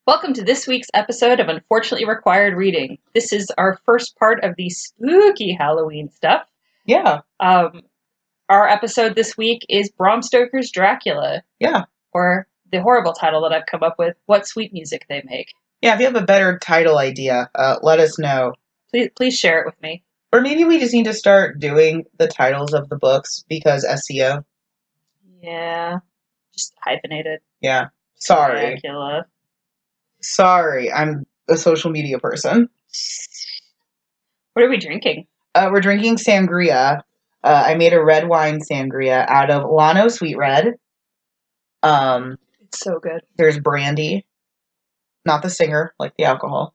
Welcome to this week's episode of Unfortunately Required Reading. This is our first part of the spooky Halloween stuff. Yeah. Our episode this week is Bram Stoker's Dracula. Yeah. Or the horrible title that I've come up with, What Sweet Music They Make. Yeah, if you have a better title idea, let us know. Please share it with me. Or maybe we just need to start doing the titles of the books because SEO. Yeah. Just hyphenate it. Yeah. Sorry. Dracula. Sorry, I'm a social media person. What are we drinking? We're drinking sangria. I made a red wine sangria out of Lano Sweet Red. It's so good. There's brandy. Not the singer, like the alcohol.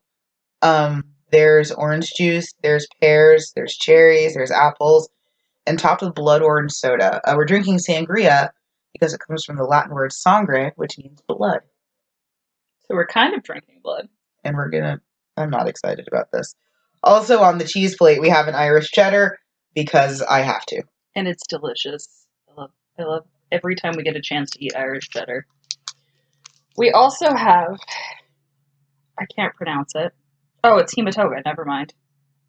There's orange juice, there's pears, there's cherries, there's apples, and topped with blood orange soda. We're drinking sangria because it comes from the Latin word sangre, which means blood. So we're kind of drinking blood. And I'm not excited about this. Also on the cheese plate, we have an Irish cheddar because I have to. And it's delicious. I love every time we get a chance to eat Irish cheddar. We also have, I can't pronounce it. Oh, it's Hematoga, never mind.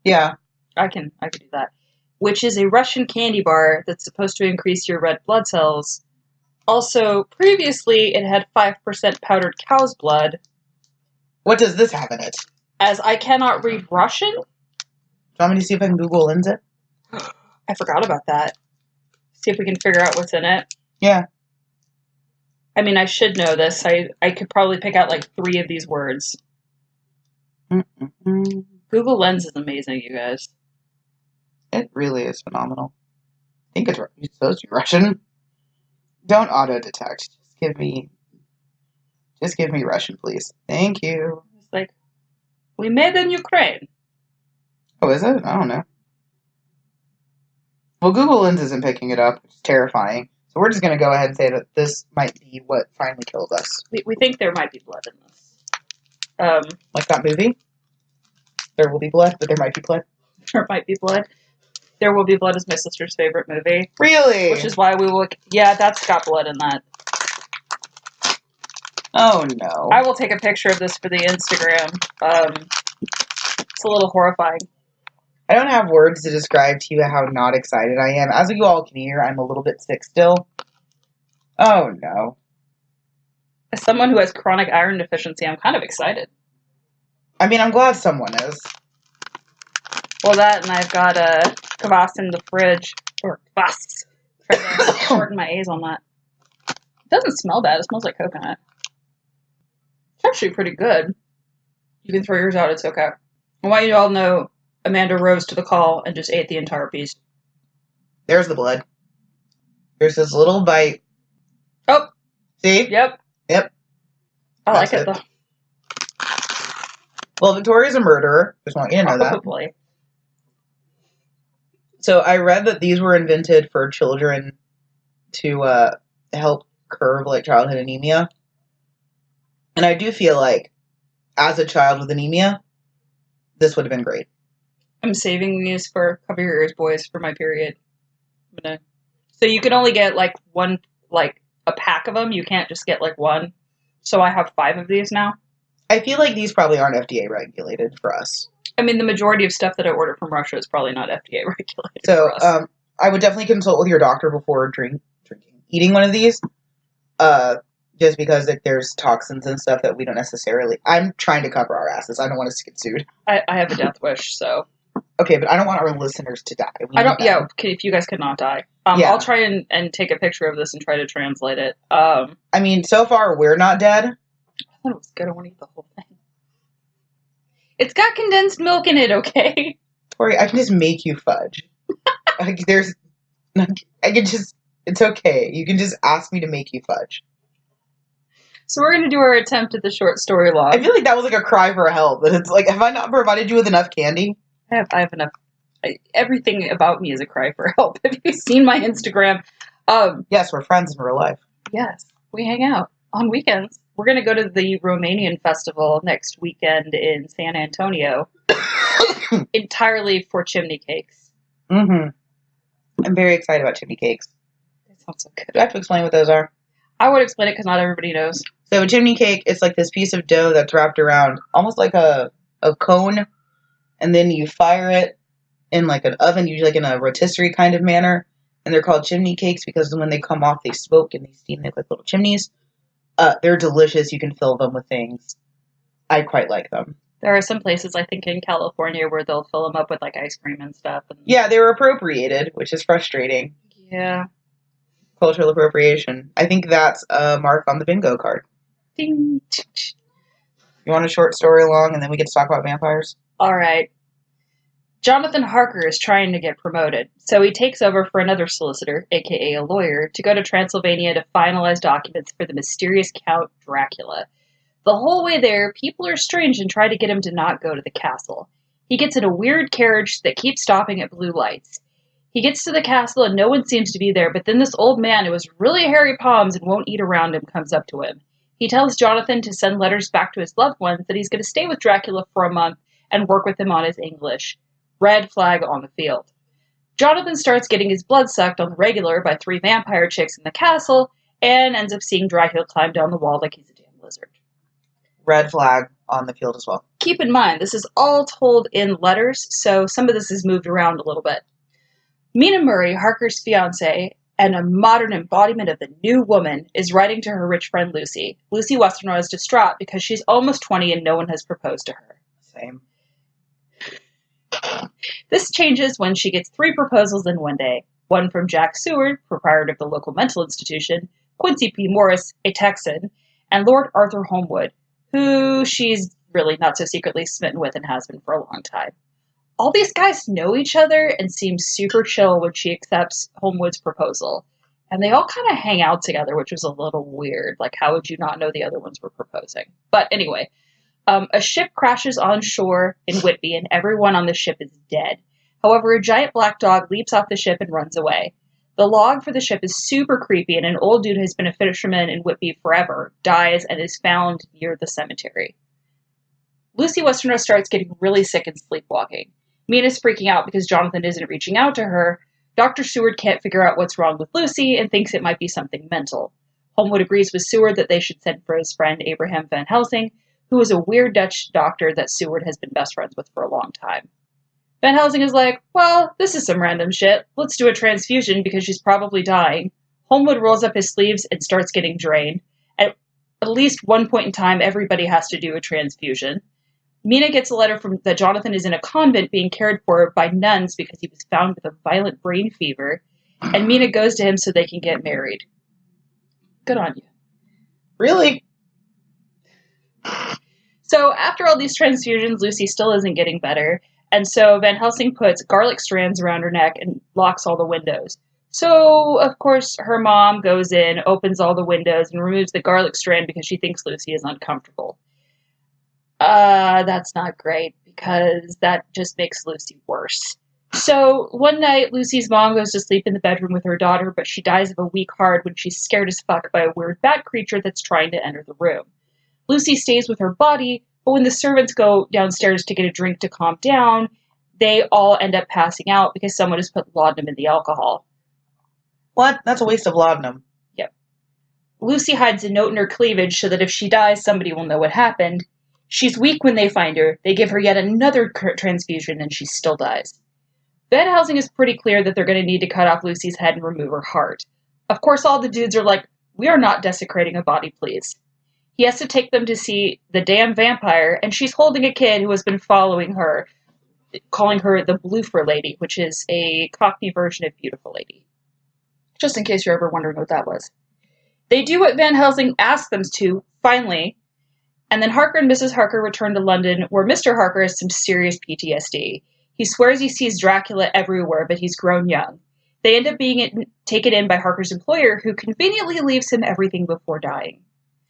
Yeah. I can do that. Which is a Russian candy bar that's supposed to increase your red blood cells. Also, previously, it had 5% powdered cow's blood. What does this have in it? As I cannot read Russian? Do you want me to see if I can Google lens it? I forgot about that. See if we can figure out what's in it. Yeah. I mean, I should know this. I could probably pick out like 3 of these words. Mm-mm-mm. Google Lens is amazing, you guys. It really is phenomenal. I think it's supposed to be Russian. Don't auto-detect. Just give me Russian, please. Thank you. It's like, we made in Ukraine. Oh, is it? I don't know. Well, Google Lens isn't picking it up, which is terrifying. So we're just going to go ahead and say that this might be what finally killed us. We think there might be blood in this. Like that movie? There will be blood, but there might be blood. There might be blood. There Will Be Blood is my sister's favorite movie. Really? Which is why we will... Yeah, that's got blood in that. Oh, no. I will take a picture of this for the Instagram. It's a little horrifying. I don't have words to describe to you how not excited I am. As you all can hear, I'm a little bit sick still. Oh, no. As someone who has chronic iron deficiency, I'm kind of excited. I mean, I'm glad someone is. Well, that, and I've got a kvass in the fridge. Or kvass. Trying to shorten my A's on that. It doesn't smell bad. It smells like coconut. It's actually pretty good. You can throw yours out. It's okay. I want you to all know Amanda rose to the call and just ate the entire piece. There's the blood. There's this little bite. Oh! See? Yep. I like it, though. Well, Victoria's a murderer. Just want you to know that. Probably. So I read that these were invented for children to help curb like childhood anemia. And I do feel like, as a child with anemia, this would have been great. I'm saving these for Cover Your Ears, Boys, for my period. So you can only get like one, like a pack of them. You can't just get like one. So I have 5 of these now. I feel like these probably aren't FDA regulated for us. I mean, the majority of stuff that I order from Russia is probably not FDA regulated So for us. I would definitely consult with your doctor before eating one of these. Just because there's toxins and stuff that we don't necessarily... I'm trying to cover our asses. I don't want us to get sued. I have a death wish, so... Okay, but I don't want our listeners to die. If you guys could not die. Yeah. I'll try and take a picture of this and try to translate it. I mean, so far, we're not dead. I thought it was good. I want to eat the whole thing. It's got condensed milk in it, okay? Tori, I can just make you fudge. It's okay. You can just ask me to make you fudge. So we're going to do our attempt at the short story log. I feel like that was like a cry for help. That it's like, have I not provided you with enough candy? I have enough. Everything about me is a cry for help. Have you seen my Instagram? Yes, we're friends in real life. Yes, we hang out on weekends. We're going to go to the Romanian festival next weekend in San Antonio. Entirely for chimney cakes. Mm-hmm. I'm very excited about chimney cakes. That sounds so good. Do I have to explain what those are? I would explain it because not everybody knows. So a chimney cake, it's like this piece of dough that's wrapped around almost like a cone, and then you fire it in like an oven, usually like in a rotisserie kind of manner. And they're called chimney cakes because when they come off, they smoke and they steam. They look like little chimneys. They're delicious. You can fill them with things. I quite like them. There are some places, I think, in California where they'll fill them up with, like, ice cream and stuff. And... Yeah, they were appropriated, which is frustrating. Yeah. Cultural appropriation. I think that's a mark on the bingo card. Ding. You want a short story long, and then we get to talk about vampires? All right. Jonathan Harker is trying to get promoted, so he takes over for another solicitor, aka a lawyer, to go to Transylvania to finalize documents for the mysterious Count Dracula. The whole way there, people are strange and try to get him to not go to the castle. He gets in a weird carriage that keeps stopping at blue lights. He gets to the castle and no one seems to be there, but then this old man who has really hairy palms and won't eat around him comes up to him. He tells Jonathan to send letters back to his loved ones, that he's going to stay with Dracula for a month and work with him on his English. Red flag on the field. Jonathan starts getting his blood sucked on the regular by 3 vampire chicks in the castle and ends up seeing Dracula climb down the wall like he's a damn lizard. Red flag on the field as well. Keep in mind, this is all told in letters, so some of this is moved around a little bit. Mina Murray, Harker's fiancée, and a modern embodiment of the new woman, is writing to her rich friend Lucy. Lucy Westenra is distraught because she's almost 20 and no one has proposed to her. Same. This changes when she gets 3 proposals in one day. One from Jack Seward, proprietor of the local mental institution, Quincy P. Morris, a Texan, and Lord Arthur Holmwood, who she's really not so secretly smitten with and has been for a long time. All these guys know each other and seem super chill when she accepts Holmwood's proposal. And they all kind of hang out together, which was a little weird. Like, how would you not know the other ones were proposing? But anyway, a ship crashes on shore in Whitby and everyone on the ship is dead. However, a giant black dog leaps off the ship and runs away. The log for the ship is super creepy, and an old dude who's been a fisherman in Whitby forever dies and is found near the cemetery. Lucy Westenra starts getting really sick and sleepwalking. Mina's freaking out because Jonathan isn't reaching out to her. Dr. Seward can't figure out what's wrong with Lucy and thinks it might be something mental. Holmwood agrees with Seward that they should send for his friend Abraham Van Helsing, who is a weird Dutch doctor that Seward has been best friends with for a long time. Van Helsing is like, well, this is some random shit. Let's do a transfusion because she's probably dying. Holmwood rolls up his sleeves and starts getting drained. At least one point in time, everybody has to do a transfusion. Mina gets a letter from that Jonathan is in a convent being cared for by nuns because he was found with a violent brain fever. And Mina goes to him so they can get married. Good on you. Really? So after all these transfusions, Lucy still isn't getting better. And so Van Helsing puts garlic strands around her neck and locks all the windows. So, of course, her mom goes in, opens all the windows, and removes the garlic strand because she thinks Lucy is uncomfortable. That's not great, because that just makes Lucy worse. So, one night, Lucy's mom goes to sleep in the bedroom with her daughter, but she dies of a weak heart when she's scared as fuck by a weird bat creature that's trying to enter the room. Lucy stays with her body, but when the servants go downstairs to get a drink to calm down, they all end up passing out because someone has put laudanum in the alcohol. What? That's a waste of laudanum. Yep. Lucy hides a note in her cleavage so that if she dies, somebody will know what happened. She's weak when they find her. They give her yet another transfusion, and she still dies. Van Helsing is pretty clear that they're going to need to cut off Lucy's head and remove her heart. Of course, all the dudes are like, we are not desecrating a body, please. He has to take them to see the damn vampire, and she's holding a kid who has been following her, calling her the Bloofer Lady, which is a Cockney version of Beautiful Lady. Just in case you're ever wondering what that was. They do what Van Helsing asks them to, finally, and then Harker and Mrs. Harker return to London, where Mr. Harker has some serious PTSD. He swears he sees Dracula everywhere, but he's grown young. They end up being taken in by Harker's employer, who conveniently leaves him everything before dying.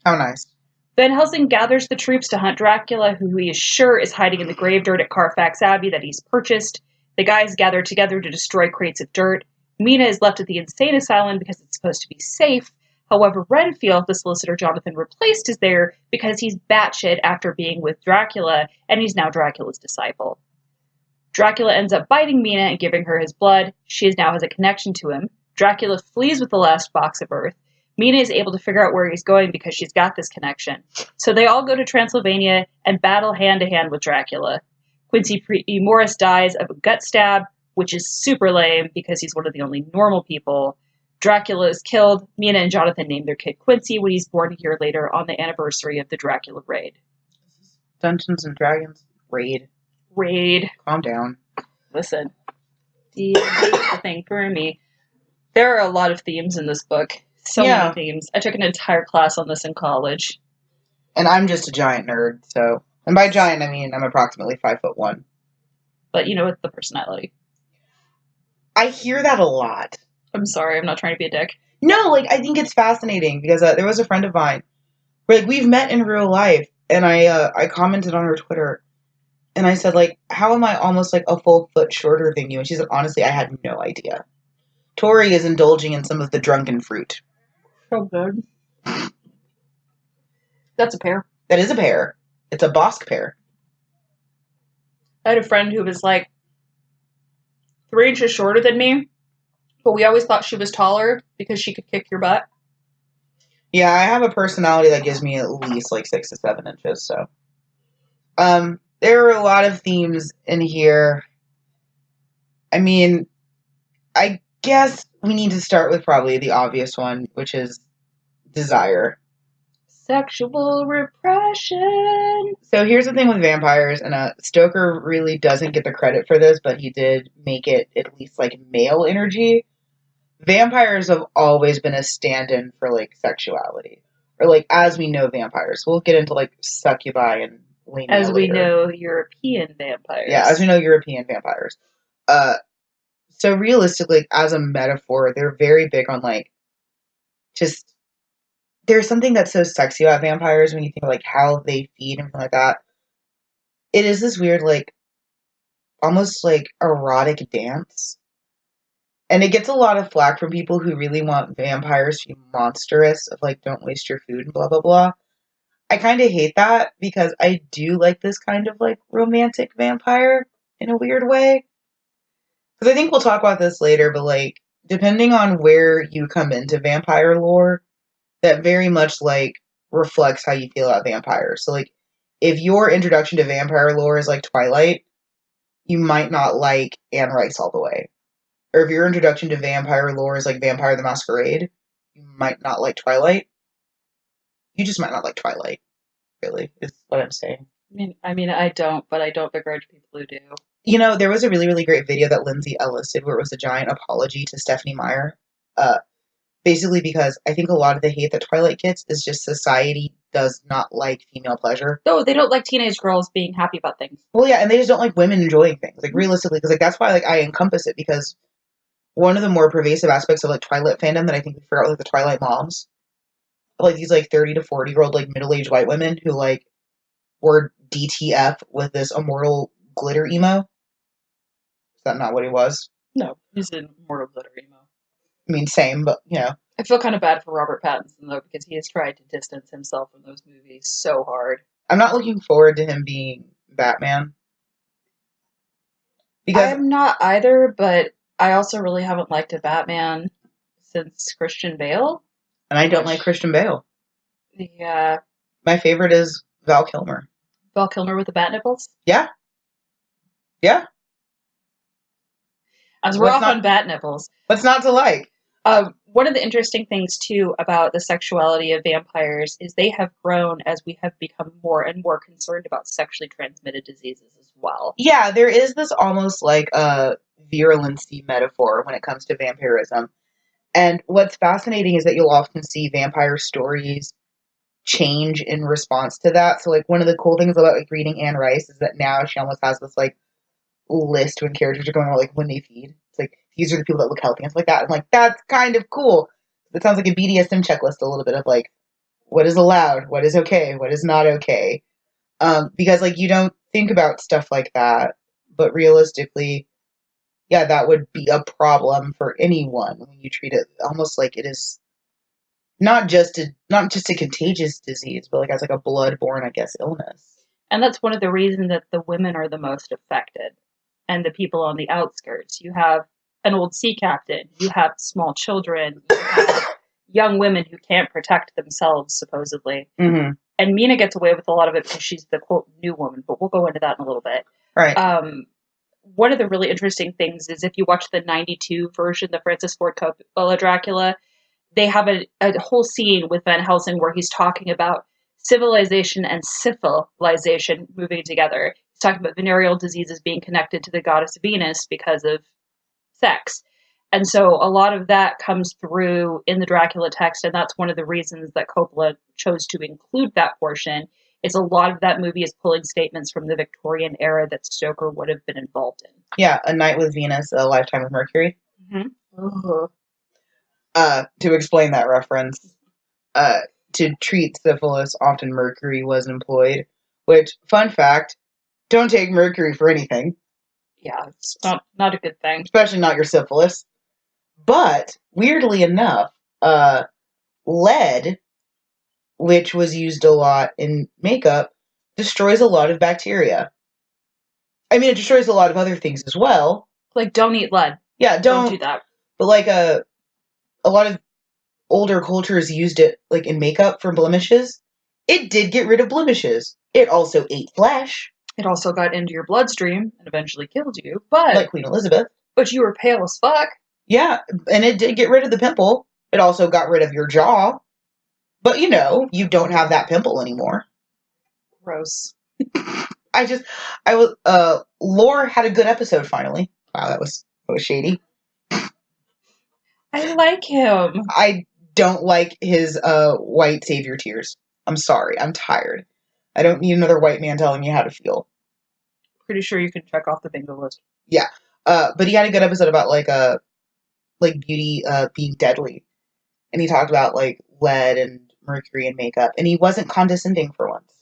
How nice. Van Helsing gathers the troops to hunt Dracula, who he is sure is hiding in the grave dirt at Carfax Abbey that he's purchased. The guys gather together to destroy crates of dirt. Mina is left at the insane asylum because it's supposed to be safe. However, Renfield, the solicitor Jonathan replaced, is there because he's batshit after being with Dracula, and he's now Dracula's disciple. Dracula ends up biting Mina and giving her his blood. She now has a connection to him. Dracula flees with the last box of earth, Mina is able to figure out where he's going because she's got this connection. So they all go to Transylvania and battle hand-to-hand with Dracula. Quincy Morris dies of a gut stab, which is super lame because he's one of the only normal people. Dracula is killed. Mina and Jonathan name their kid Quincy when he's born a year later on the anniversary of the Dracula raid. Dungeons and Dragons raid. Calm down. Listen. The thing for me. There are a lot of themes in this book. So many themes. I took an entire class on this in college. And I'm just a giant nerd, so... And by giant, I mean I'm approximately 5'1". But you know, with the personality. I hear that a lot. I'm sorry, I'm not trying to be a dick. No, like, I think it's fascinating, because there was a friend of mine, where, like, we've met in real life, and I commented on her Twitter, and I said, like, how am I almost, like, a full foot shorter than you? And she said, honestly, I had no idea. Tori is indulging in some of the drunken fruit. So good. That's a pear. That is a pear. It's a Bosque pear. I had a friend who was, like, 3 inches shorter than me, but we always thought she was taller because she could kick your butt. Yeah, I have a personality that gives me at least, like, 6 to 7 inches, so. There are a lot of themes in here. I mean, I guess we need to start with probably the obvious one, which is desire. Sexual repression. So here's the thing with vampires, and Stoker really doesn't get the credit for this, but he did make it at least, like, male energy. Vampires have always been a stand-in for, like, sexuality. Or, like, as we know vampires. We'll get into, like, succubi and lamia as we later. know European vampires. Yeah, as we know European vampires. So realistically, as a metaphor, they're very big on, like, just... There's something that's so sexy about vampires when you think of, like, how they feed and everything like that. It is this weird, like, almost, like, erotic dance. And it gets a lot of flack from people who really want vampires to be monstrous, of, like, don't waste your food and blah, blah, blah. I kind of hate that, because I do like this kind of, like, romantic vampire in a weird way. Because I think we'll talk about this later, but, like, depending on where you come into vampire lore, that very much, like, reflects how you feel about vampires. So, like, if your introduction to vampire lore is, like, Twilight, you might not like Anne Rice all the way. Or if your introduction to vampire lore is, like, Vampire the Masquerade, you might not like Twilight. You just might not like Twilight, really, is what I'm saying. I mean, I don't, but I don't begrudge people who do. You know, there was a really, really great video that Lindsay Ellis did where it was a giant apology to Stephanie Meyer. Basically because I think a lot of the hate that Twilight gets is just society does not like female pleasure. No, they don't like teenage girls being happy about things. Well, yeah, and they just don't like women enjoying things. Like, realistically, because, like, that's why, like, I encompass it, because one of the more pervasive aspects of, like, Twilight fandom that I think we forgot, like, the Twilight moms, like, these, like, 30 to 40-year-old, like, middle-aged white women who, like, were DTF with this immortal glitter emo. Is that not what he was? No, he's an immortal glitter emo. I mean, same, but, you know. I feel kind of bad for Robert Pattinson, though, because he has tried to distance himself from those movies so hard. I'm not looking forward to him being Batman. Because I'm not either, but I also really haven't liked a Batman since Christian Bale. And I don't like Christian Bale. Yeah. My favorite is Val Kilmer. Val Kilmer with the bat nipples? Yeah. Yeah. As we're off on bat nipples. What's not to like? One of the interesting things, too, about the sexuality of vampires is they have grown as we have become more and more concerned about sexually transmitted diseases as well. Yeah, there is this almost like a virulency metaphor when it comes to vampirism. And what's fascinating is that you'll often see vampire stories change in response to that. So, like, one of the cool things about, like, reading Anne Rice is that now she almost has this, like, list when characters are going on, like, when they feed. It's like, these are the people that look healthy and stuff like that. I'm like, that's kind of cool. It sounds like a BDSM checklist, a little bit of, like, what is allowed, what is okay, what is not okay. Because, like, you don't think about stuff like that, but realistically, yeah, that would be a problem for anyone when you treat it almost like it is not just a contagious disease, but, like, as, like, a blood-borne, I guess, illness. And that's one of the reasons that the women are the most affected, and the people on the outskirts. You have an old sea captain, you have small children, young women who can't protect themselves, supposedly. Mm-hmm. And Mina gets away with a lot of it because she's the, quote, new woman, but we'll go into that in a little bit. Right. One of the really interesting things is if you watch the 92 version, the Francis Ford Coppola Dracula, they have a whole scene with Van Helsing where he's talking about civilization and syphilization moving together. He's talking about venereal diseases being connected to the goddess Venus because of sex. And so a lot of that comes through in the Dracula text, and that's one of the reasons that Coppola chose to include that portion, is a lot of that movie is pulling statements from the Victorian era that Stoker would have been involved in. Yeah, A Night with Venus, A Lifetime with Mercury. Mm-hmm. To explain that reference, to treat syphilis, often mercury was employed, which, fun fact, don't take mercury for anything. Yeah, it's not a good thing. Especially not your syphilis. But, weirdly enough, lead, which was used a lot in makeup, destroys a lot of bacteria. I mean, it destroys a lot of other things as well. Like, don't eat lead. Yeah, Don't do that. But, like, a lot of older cultures used it, like, in makeup for blemishes. It did get rid of blemishes. It also ate flesh. It also got into your bloodstream and eventually killed you, but... Like Queen Elizabeth. But you were pale as fuck. Yeah, and it did get rid of the pimple. It also got rid of your jaw. But, you know, you don't have that pimple anymore. Gross. Lore had a good episode finally. Wow, that was shady. I like him. I don't like his white savior tears. I'm sorry. I'm tired. I don't need another white man telling me how to feel. Pretty sure you can check off the bingo list. Yeah. But he had a good episode about beauty being deadly. And he talked about like lead and mercury and makeup. And he wasn't condescending for once.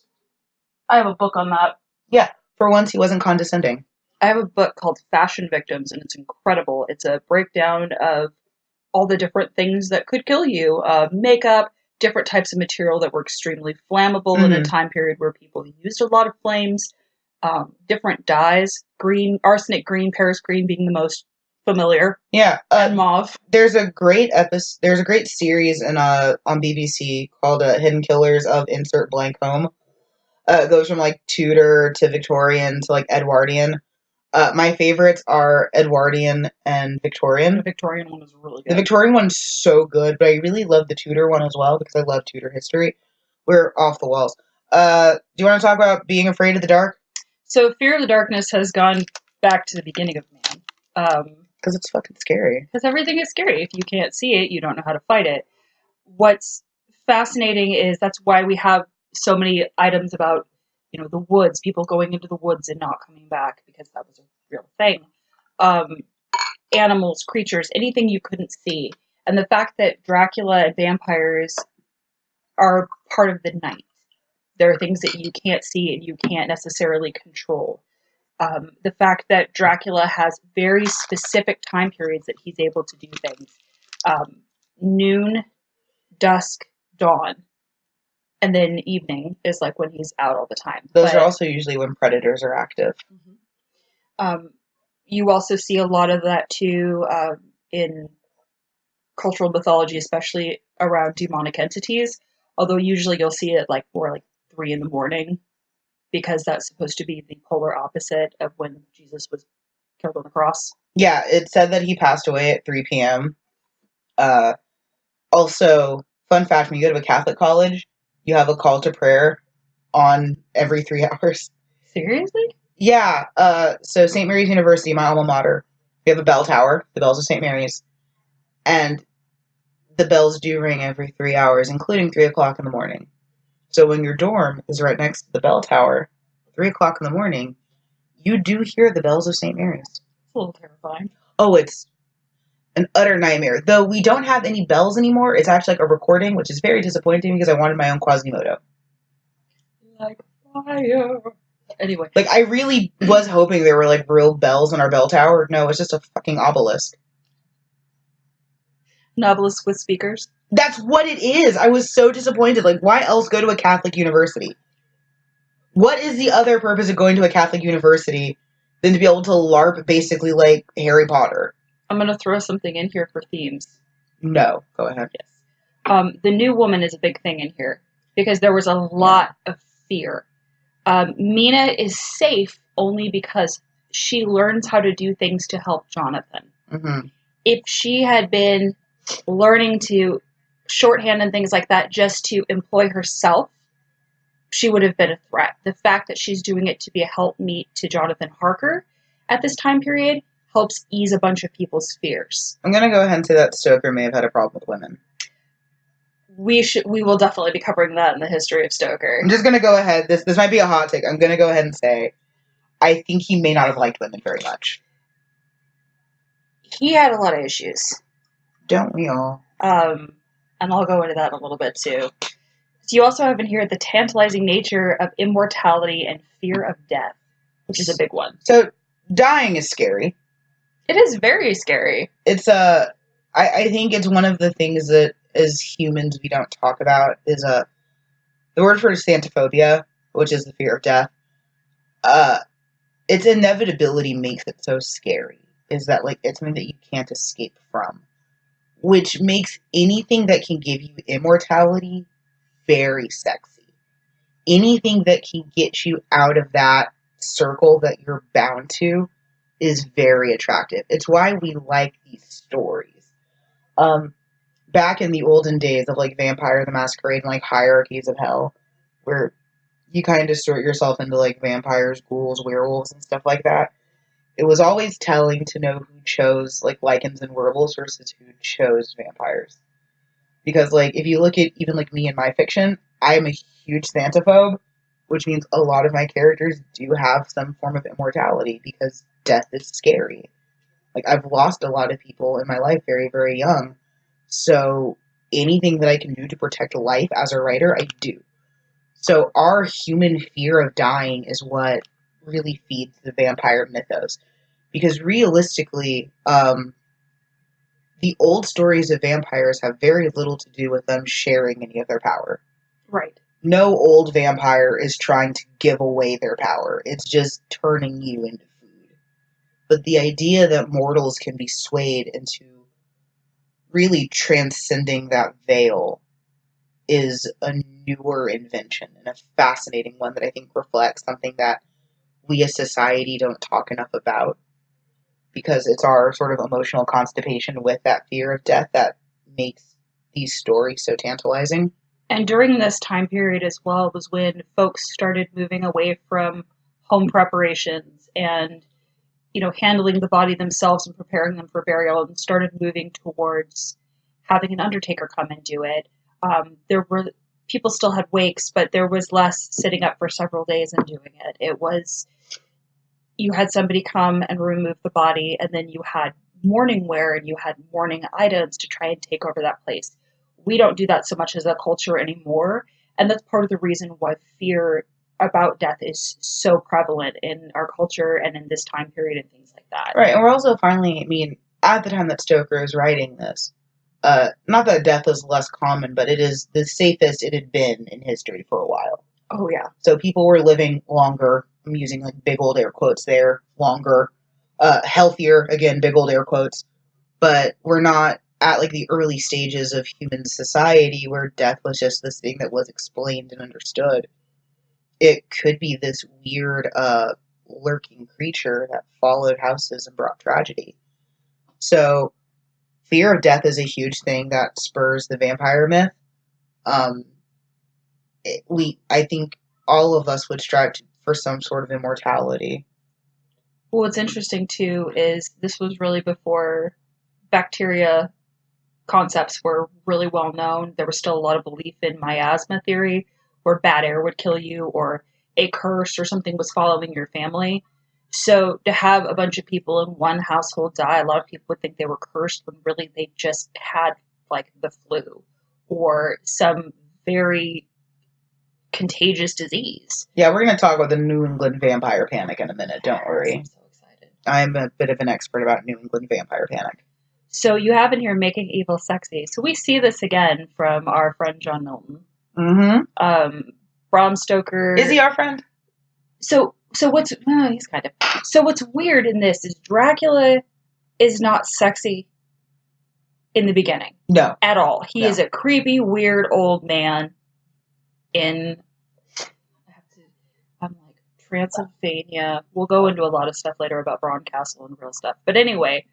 I have a book on that. Yeah. For once he wasn't condescending. I have a book called Fashion Victims, and it's incredible. It's a breakdown of all the different things that could kill you. Makeup, different types of material that were extremely flammable in a time period where people used a lot of flames. Different dyes, green, arsenic green, Paris green being the most familiar. Yeah. And mauve. There's a great series on BBC called Hidden Killers of Insert Blank Home. It goes from like Tudor to Victorian to like Edwardian. My favorites are Edwardian and Victorian. The Victorian one is really good. The Victorian one's so good, but I really love the Tudor one as well because I love Tudor history. We're off the walls. Do you want to talk about being afraid of the dark? So Fear of the Darkness has gone back to the beginning of man. Because it's fucking scary. Because everything is scary. If you can't see it, you don't know how to fight it. What's fascinating is that's why we have so many items about, you know, the woods, people going into the woods and not coming back because that was a real thing. Animals, creatures, anything you couldn't see. And the fact that Dracula and vampires are part of the night. There are things that you can't see and you can't necessarily control. The fact that Dracula has very specific time periods that he's able to do things. Noon, dusk, dawn. And then evening is like when he's out all the time. Those are also usually when predators are active. Mm-hmm. You also see a lot of that too in cultural mythology, especially around demonic entities. Although usually you'll see it like more like 3 a.m, because that's supposed to be the polar opposite of when Jesus was killed on the cross. Yeah, it said that he passed away at 3 p.m. Also, fun fact, when you go to a Catholic college, you have a call to prayer on every 3 hours. Seriously? Yeah. So St. Mary's University, my alma mater, we have a bell tower, the bells of St. Mary's, and the bells do ring every 3 hours, including 3 o'clock in the morning. So when your dorm is right next to the bell tower, 3 o'clock in the morning, you do hear the bells of St. Mary's. It's a little terrifying. Oh, it's an utter nightmare. Though we don't have any bells anymore, it's actually like a recording, which is very disappointing because I wanted my own Quasimodo. Like fire. Anyway. Like, I really was hoping there were, like, real bells in our bell tower. No, it's just a fucking obelisk. An obelisk with speakers? That's what it is! I was so disappointed. Like, why else go to a Catholic university? What is the other purpose of going to a Catholic university than to be able to LARP basically like Harry Potter? I'm gonna throw something in here for themes. No. Go ahead. Yes. The new woman is a big thing in here because there was a lot of fear. Mina is safe only because she learns how to do things to help Jonathan. Mm-hmm. If she had been learning to shorthand and things like that just to employ herself, she would have been a threat. The fact that she's doing it to be a helpmeet to Jonathan Harker at this time period helps ease a bunch of people's fears. I'm going to go ahead and say that Stoker may have had a problem with women. We will definitely be covering that in the history of Stoker. I'm just going to go ahead. This might be a hot take. I'm going to go ahead and say I think he may not have liked women very much. He had a lot of issues. Don't we all? And I'll go into that in a little bit too. So you also have in here the tantalizing nature of immortality and fear of death, which is a big one. So dying is scary. It is very scary. It's I think it's one of the things that as humans we don't talk about is the word for xanthophobia, which is the fear of death. Its inevitability makes it so scary. Is that like it's something that you can't escape from, which makes anything that can give you immortality very sexy. Anything that can get you out of that circle that you're bound to is very attractive. It's why we like these stories. Back in the olden days of like Vampire the Masquerade and like Hierarchies of Hell, where you kind of sort yourself into like vampires, ghouls, werewolves, and stuff like that. It was always telling to know who chose like lycans and werewolves versus who chose vampires. Because like if you look at even like me in my fiction, I'm a huge xanthophobe, which means a lot of my characters do have some form of immortality because death is scary. Like I've lost a lot of people in my life very, very young. So anything that I can do to protect life as a writer, I do. So our human fear of dying is what really feeds the vampire mythos. Because realistically, the old stories of vampires have very little to do with them sharing any of their power. Right. No old vampire is trying to give away their power. It's just turning you into food. But the idea that mortals can be swayed into really transcending that veil is a newer invention and a fascinating one that I think reflects something that we as society don't talk enough about. Because it's our sort of emotional constipation with that fear of death that makes these stories so tantalizing. And during this time period as well was when folks started moving away from home preparations and, you know, handling the body themselves and preparing them for burial and started moving towards having an undertaker come and do it. There were people still had wakes, but there was less sitting up for several days and doing it. It was, you had somebody come and remove the body, and then you had mourning wear and you had mourning items to try and take over that place. We don't do that so much as a culture anymore, and that's part of the reason why fear about death is so prevalent in our culture and in this time period and things like that. Right, and we're also finally, I mean, at the time that Stoker is writing this, not that death is less common, but it is the safest it had been in history for a while. Oh, yeah. So people were living longer. I'm using like big old air quotes there. Longer. Healthier. Again, big old air quotes. But we're not at like the early stages of human society where death was just this thing that was explained and understood. It could be this weird, lurking creature that followed houses and brought tragedy. So fear of death is a huge thing that spurs the vampire myth. I think all of us would strive for some sort of immortality. Well, what's interesting too is this was really before bacteria concepts were really well known. There was still a lot of belief in miasma theory, where bad air would kill you, or a curse or something was following your family. So to have a bunch of people in one household die, a lot of people would think they were cursed when really they just had like the flu or some very contagious disease. Yeah, we're going to talk about the New England vampire panic in a minute. Don't worry. I'm so excited. I'm a bit of an expert about New England vampire panic. So you have in here making evil sexy. So we see this again from our friend John Milton. Mm-hmm. Bram Stoker. Is he our friend? So what's he's kind of. So what's weird in this is Dracula is not sexy. in the beginning. No. At all. He No. is a creepy, weird old man in Transylvania. We'll go into a lot of stuff later about Braun Castle and real stuff. But anyway,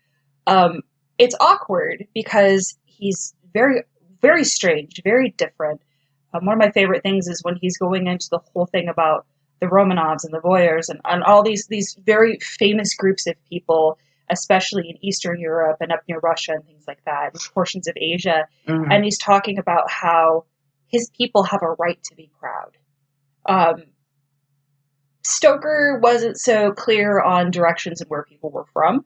it's awkward because he's very, very strange, very different. One of my favorite things is when he's going into the whole thing about the Romanovs and the Voyeurs and all these very famous groups of people, especially in Eastern Europe and up near Russia and things like that, and portions of Asia. Mm-hmm. And he's talking about how his people have a right to be proud. Stoker wasn't so clear on directions and where people were from.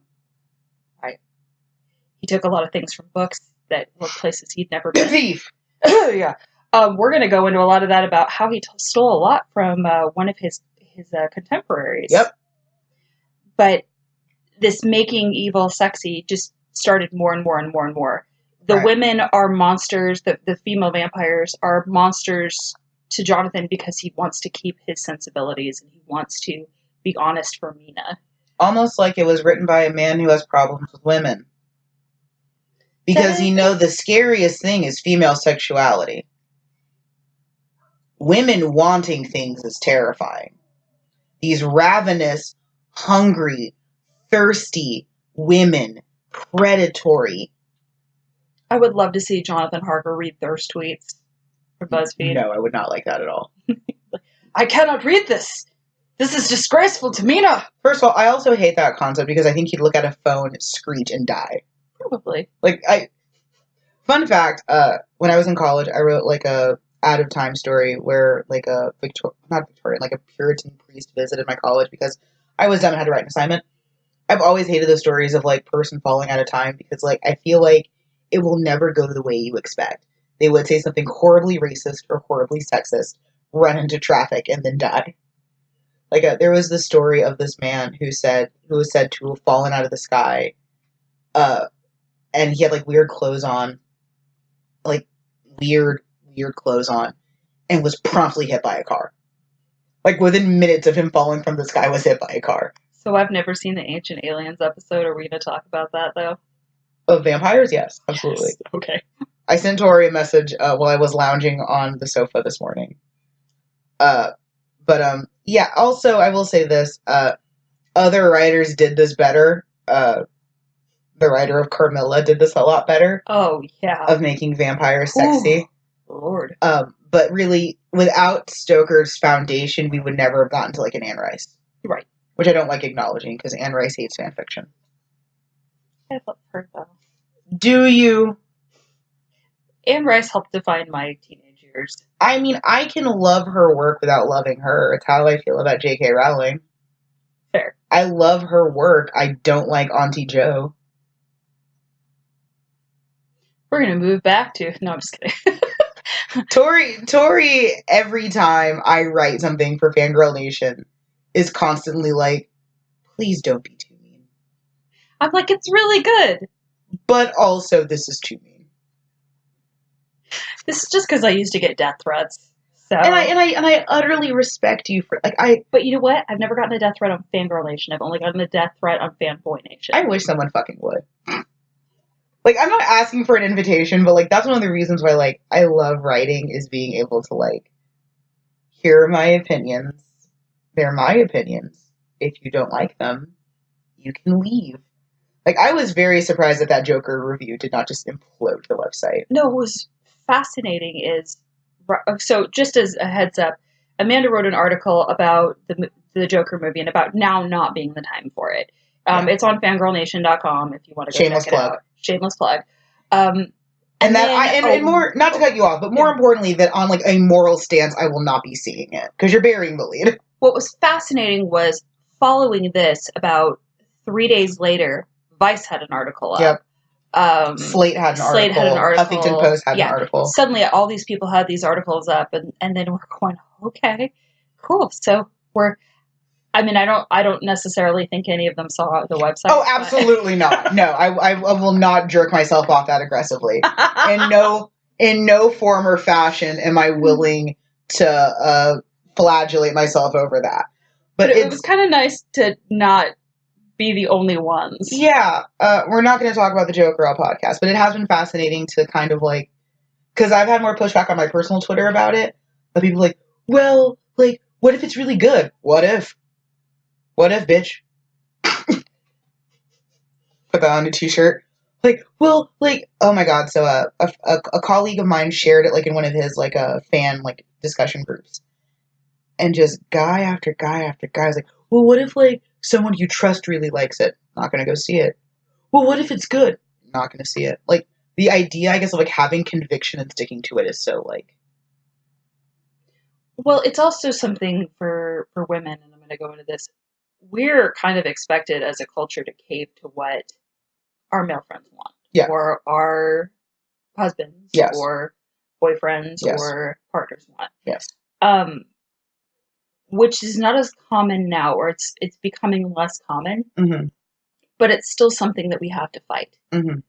He took a lot of things from books that were places he'd never been. Thief! Yeah. We're going to go into a lot of that about how he stole a lot from one of his contemporaries. Yep. But this making evil sexy just started more and more and more and more. The Right. women are monsters. The female vampires are monsters to Jonathan because he wants to keep his sensibilities and he wants to be honest for Mina. Almost like it was written by a man who has problems with women. Because the scariest thing is female sexuality. Women wanting things is terrifying. These ravenous, hungry, thirsty women, predatory. I would love to see Jonathan Harker read thirst tweets from BuzzFeed. No, I would not like that at all. I cannot read this. This is disgraceful to Mina. First of all, I also hate that concept because I think he'd look at a phone, screech, and die. Probably. Fun fact, when I was in college, I wrote like a out-of-time story where like a Puritan priest visited my college because I was dumb and had to write an assignment. I've always hated the stories of like person falling out of time because like I feel like it will never go the way you expect. They would say something horribly racist or horribly sexist, run into traffic, and then die. There was this story of this man who was said to have fallen out of the sky, and he had like weird clothes on, weird clothes on, and was promptly hit by a car. Like within minutes of him falling from the sky, was hit by a car. So I've never seen the Ancient Aliens episode. Are we going to talk about that though? Of vampires, yes, absolutely. Yes. Okay. I sent Tori a message while I was lounging on the sofa this morning. Yeah. Also, I will say this: other writers did this better. The writer of Carmilla did this a lot better. Oh yeah. Of making vampires sexy. Ooh, Lord. But really, without Stoker's foundation, we would never have gotten to like an Anne Rice. Right. Which I don't like acknowledging because Anne Rice hates fanfiction. I love her though. Do you? Anne Rice helped define my teenage years. I mean, I can love her work without loving her. It's how I feel about J.K. Rowling. Fair. I love her work. I don't like Auntie Jo. We're going to move back to... No, I'm just kidding. Tori, every time I write something for Fangirl Nation, is constantly like, please don't be too mean. I'm like, it's really good. But also, this is too mean. This is just because I used to get death threats. So. And I utterly respect you for But you know what? I've never gotten a death threat on Fangirl Nation. I've only gotten a death threat on Fanboy Nation. I wish someone fucking would. I'm not asking for an invitation, but that's one of the reasons why I love writing is being able to hear my opinions. They're my opinions. If you don't like them, you can leave. I was very surprised that Joker review did not just implode the website. No, what was fascinating is, so just as a heads up, Amanda wrote an article about the Joker movie and about now not being the time for it. It's on fangirlnation.com if you want to go check it out. Shameless plug. And more, not to cut you off, but more importantly, that on a moral stance, I will not be seeing it because you're burying the lead. What was fascinating was following this about 3 days later, Vice had an article up. Yep. Slate had an article. Huffington Post had an article. Suddenly, all these people had these articles up, and then we're going, okay, cool. So I don't necessarily think any of them saw the website. Oh, absolutely not. No, I will not jerk myself off that aggressively. In no form or fashion am I willing to flagellate myself over that. But it was kind of nice to not be the only ones. Yeah, we're not going to talk about the Joker All podcast, but it has been fascinating to kind of like, because I've had more pushback on my personal Twitter about it, but people like, well, like, what if it's really good? What if? What if, bitch? Put that on a t-shirt. Like, well, like, oh my god, so a colleague of mine shared it, like, in one of his, like, fan, like, discussion groups. And just guy after guy after guy is like, well, what if, like, someone you trust really likes it? Not gonna go see it. Well, what if it's good? Not gonna see it. Like, the idea, I guess, of, like, having conviction and sticking to it is so, like... Well, it's also something for women, and I'm going to go into this. We're kind of expected as a culture to cave to what our male friends want. Yeah. Or our husbands. Yes. Or boyfriends. Yes. Or partners want. Yes. Which is not as common now, or it's becoming less common. Mm-hmm. But it's still something that we have to fight. Mm-hmm.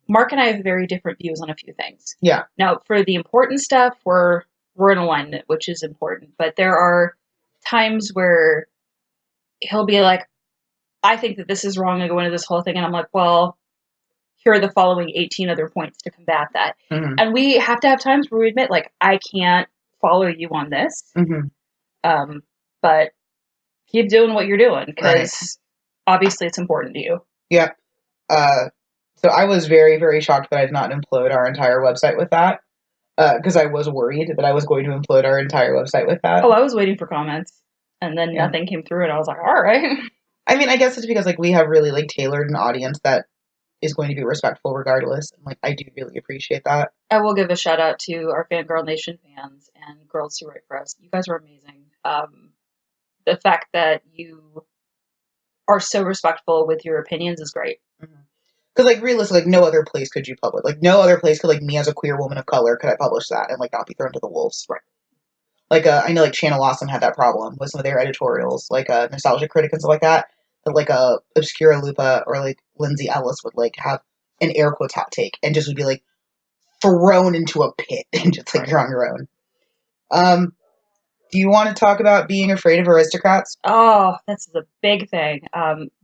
Mark and I have very different views on a few things. Yeah. Now, for the important stuff, we're in alignment, which is important. But there are times where he'll be like, I think that this is wrong, and go into this whole thing, and I'm like, well, here are the following 18 other points to combat that. Mm-hmm. And we have to have times where we admit, like, I can't follow you on this. Mm-hmm. But keep doing what you're doing, because obviously it's important to you. Yeah. So I was very, very shocked that I did not implode our entire website with that. Because I was worried that I was going to implode our entire website with that. Oh, I was waiting for comments, and then nothing came through, and I was like, all right. I mean, I guess it's because, like, we have really, like, tailored an audience that is going to be respectful regardless. And, like, I do really appreciate that. I will give a shout out to our Fangirl Nation fans and girls who write for us. You guys are amazing. The fact that you are so respectful with your opinions is great. Because, like, realistically, like, no other place could you publish. Like, no other place could, like, me as a queer woman of color, could I publish that and, like, not be thrown to the wolves. Right. Like, I know, like, Channel Awesome had that problem with some of their editorials, like, Nostalgia Critic and stuff like that. That, like, Obscura Lupa or, like, Lindsay Ellis would, like, have an air quotes hot take and just would be, like, thrown into a pit and just, like, you're on your own. Do you want to talk about being afraid of aristocrats? Oh, that's the big thing.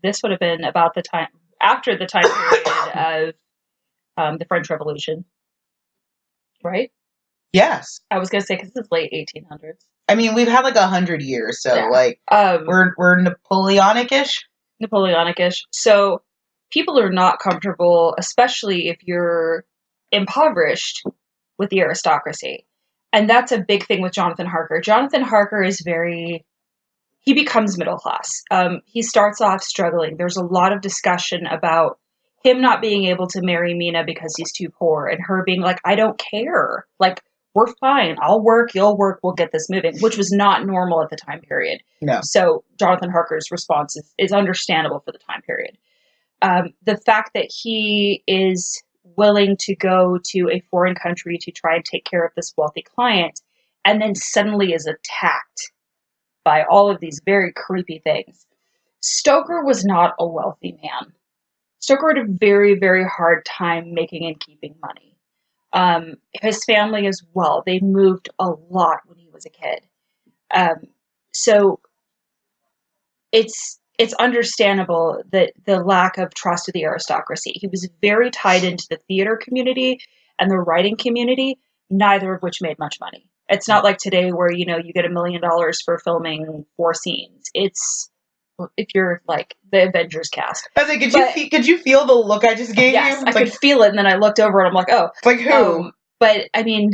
This would have been about the time, after the time period of the French Revolution. Right? Yes. I was going to say, because it's late 1800s. I mean, we've had, like, 100 years, so, like, we're Napoleonic-ish? Napoleonic-ish. So, people are not comfortable, especially if you're impoverished, with the aristocracy. And that's a big thing with Jonathan Harker. Jonathan Harker is he becomes middle class. He starts off struggling. There's a lot of discussion about him not being able to marry Mina because he's too poor, and her being like, I don't care. Like, we're fine. I'll work, you'll work, we'll get this moving, which was not normal at the time period. No. So Jonathan Harker's response is understandable for the time period. The fact that he is willing to go to a foreign country to try and take care of this wealthy client, and then suddenly is attacked by all of these very creepy things. Stoker was not a wealthy man. Stoker had a very, very hard time making and keeping money. His family as well, they moved a lot when he was a kid. So it's understandable that the lack of trust of the aristocracy. He was very tied into the theater community and the writing community, neither of which made much money. It's not like today where, you get $1 million for filming 4 scenes. It's, if you're like the Avengers cast. I was like, could you feel the look I just gave you? Yes, I could feel it, and then I looked over and I'm like, oh. It's like, who? But, I mean,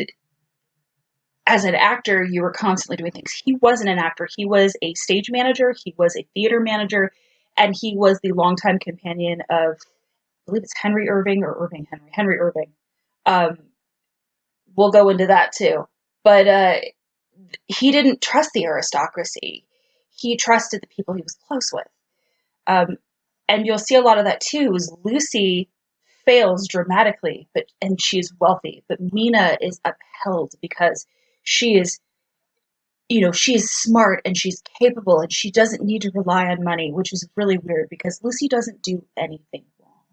as an actor, you were constantly doing things. He wasn't an actor. He was a stage manager. He was a theater manager. And he was the longtime companion of, I believe it's Henry Irving or Henry Irving. We'll go into that too. But he didn't trust the aristocracy. He trusted the people he was close with. And you'll see a lot of that too, is Lucy fails dramatically, and she's wealthy. But Mina is upheld because she is, she's smart and she's capable and she doesn't need to rely on money, which is really weird because Lucy doesn't do anything wrong.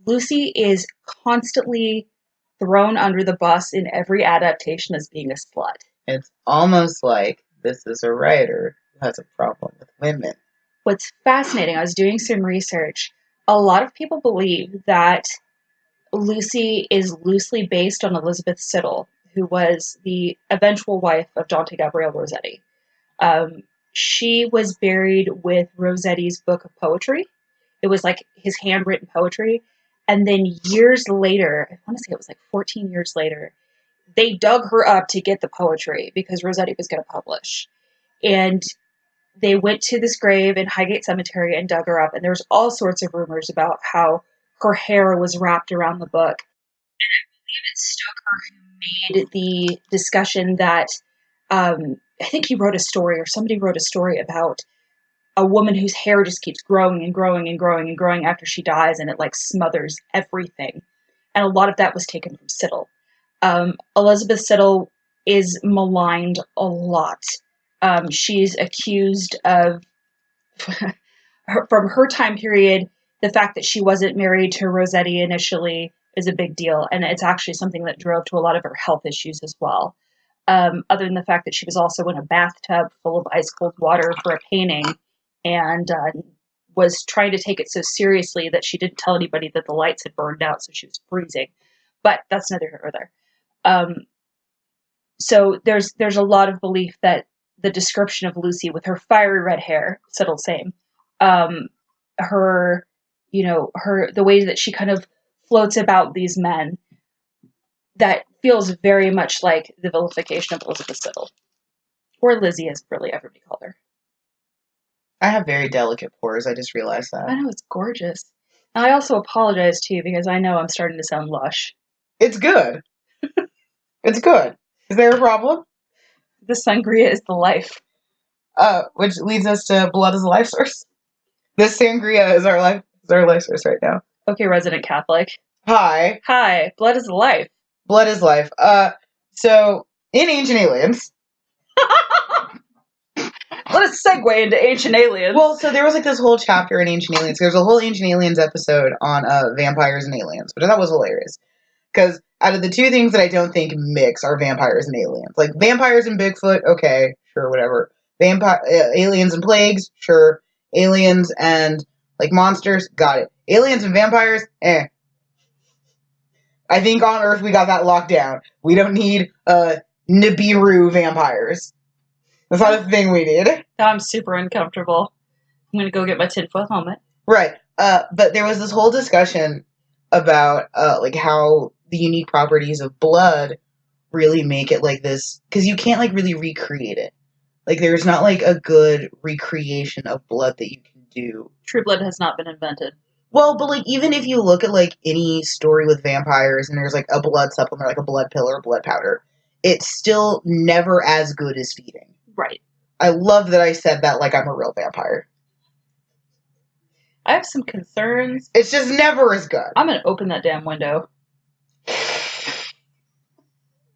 Lucy is constantly thrown under the bus in every adaptation as being a slut. It's almost like this is a writer who has a problem with women. what's fascinating, I was doing some research. A lot of people believe that Lucy is loosely based on Elizabeth Siddal, who was the eventual wife of Dante Gabriel Rossetti. She was buried with Rossetti's book of poetry. It was like his handwritten poetry. And then years later, I want to say it was like 14 years later, they dug her up to get the poetry because Rossetti was going to publish. And they went to this grave in Highgate Cemetery and dug her up. And there's all sorts of rumors about how her hair was wrapped around the book. And I believe it's Stoker who made the discussion that I think he wrote a story, or somebody wrote a story about a woman whose hair just keeps growing and growing and growing and growing after she dies, and it like smothers everything. And a lot of that was taken from Siddal. Elizabeth Siddal is maligned a lot. She's accused of, from her time period, the fact that she wasn't married to Rossetti initially is a big deal, and it's actually something that drove to a lot of her health issues as well. Other than the fact that she was also in a bathtub full of ice cold water for a painting, and was trying to take it so seriously that she didn't tell anybody that the lights had burned out, so she was freezing. But that's neither here nor there. So there's a lot of belief that the description of Lucy with her fiery red hair, Siddal same, her, the way that she kind of floats about these men, that feels very much like the vilification of Elizabeth Siddal. Or Lizzie, as really everybody called her. I have very delicate pores, I just realized that. I know, it's gorgeous. And I also apologize to you because I know I'm starting to sound lush. It's good. It's good. Is there a problem? The sangria is the life. Which leads us to blood is a life source. This sangria is our life source right now. Okay, resident Catholic. Hi. Hi, blood is life. Blood is life. So in Ancient Aliens. Let us segue into Ancient Aliens. Well, so there was like this whole chapter in Ancient Aliens. There's a whole Ancient Aliens episode on vampires and aliens, which I thought was hilarious. Because out of the two things that I don't think mix are vampires and aliens. Like vampires and Bigfoot, okay, sure, whatever. Aliens and plagues, sure. Aliens and like monsters, got it. Aliens and vampires, eh. I think on Earth we got that locked down. We don't need Nibiru vampires. That's not a thing we need. Now I'm super uncomfortable. I'm gonna go get my tinfoil helmet. Right. But there was this whole discussion about like how the unique properties of blood really make it like this, because you can't like really recreate it. Like there's not like a good recreation of blood that you can do. True blood has not been invented. Well, but like even if you look at like any story with vampires and there's like a blood supplement, like a blood pill or blood powder, it's still never as good as feeding. Right. I love that I said that like I'm a real vampire. I have some concerns. It's just never as good. I'm gonna open that damn window.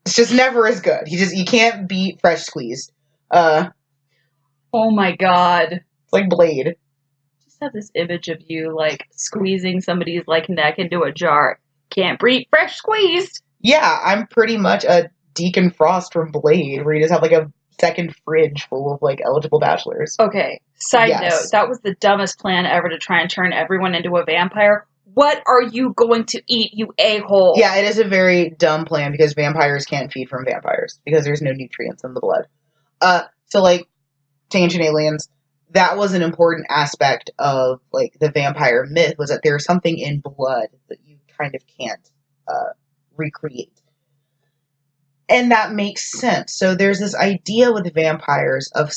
It's just never as good. You can't beat fresh squeezed. Oh my god. It's like Blade. Just have this image of you like squeezing somebody's like neck into a jar. Can't beat fresh squeezed. Yeah, I'm pretty much a Deacon Frost from Blade, where you just have like a second fridge full of like eligible bachelors. Okay, side note, that was the dumbest plan ever to try and turn everyone into a vampire. What are you going to eat, you a-hole? Yeah, it is a very dumb plan because vampires can't feed from vampires because there's no nutrients in the blood. So like to Ancient Aliens, that was an important aspect of like the vampire myth, was that there's something in blood that you kind of can't recreate. And that makes sense. So there's this idea with vampires of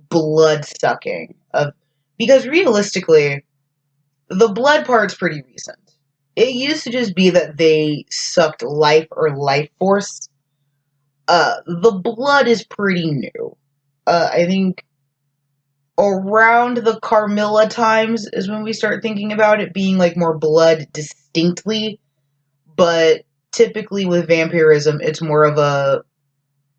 blood sucking, because realistically, the blood part's pretty recent. It used to just be that they sucked life or life force. The blood is pretty new. I think around the Carmilla times is when we start thinking about it being like more blood distinctly, but typically with vampirism, it's more of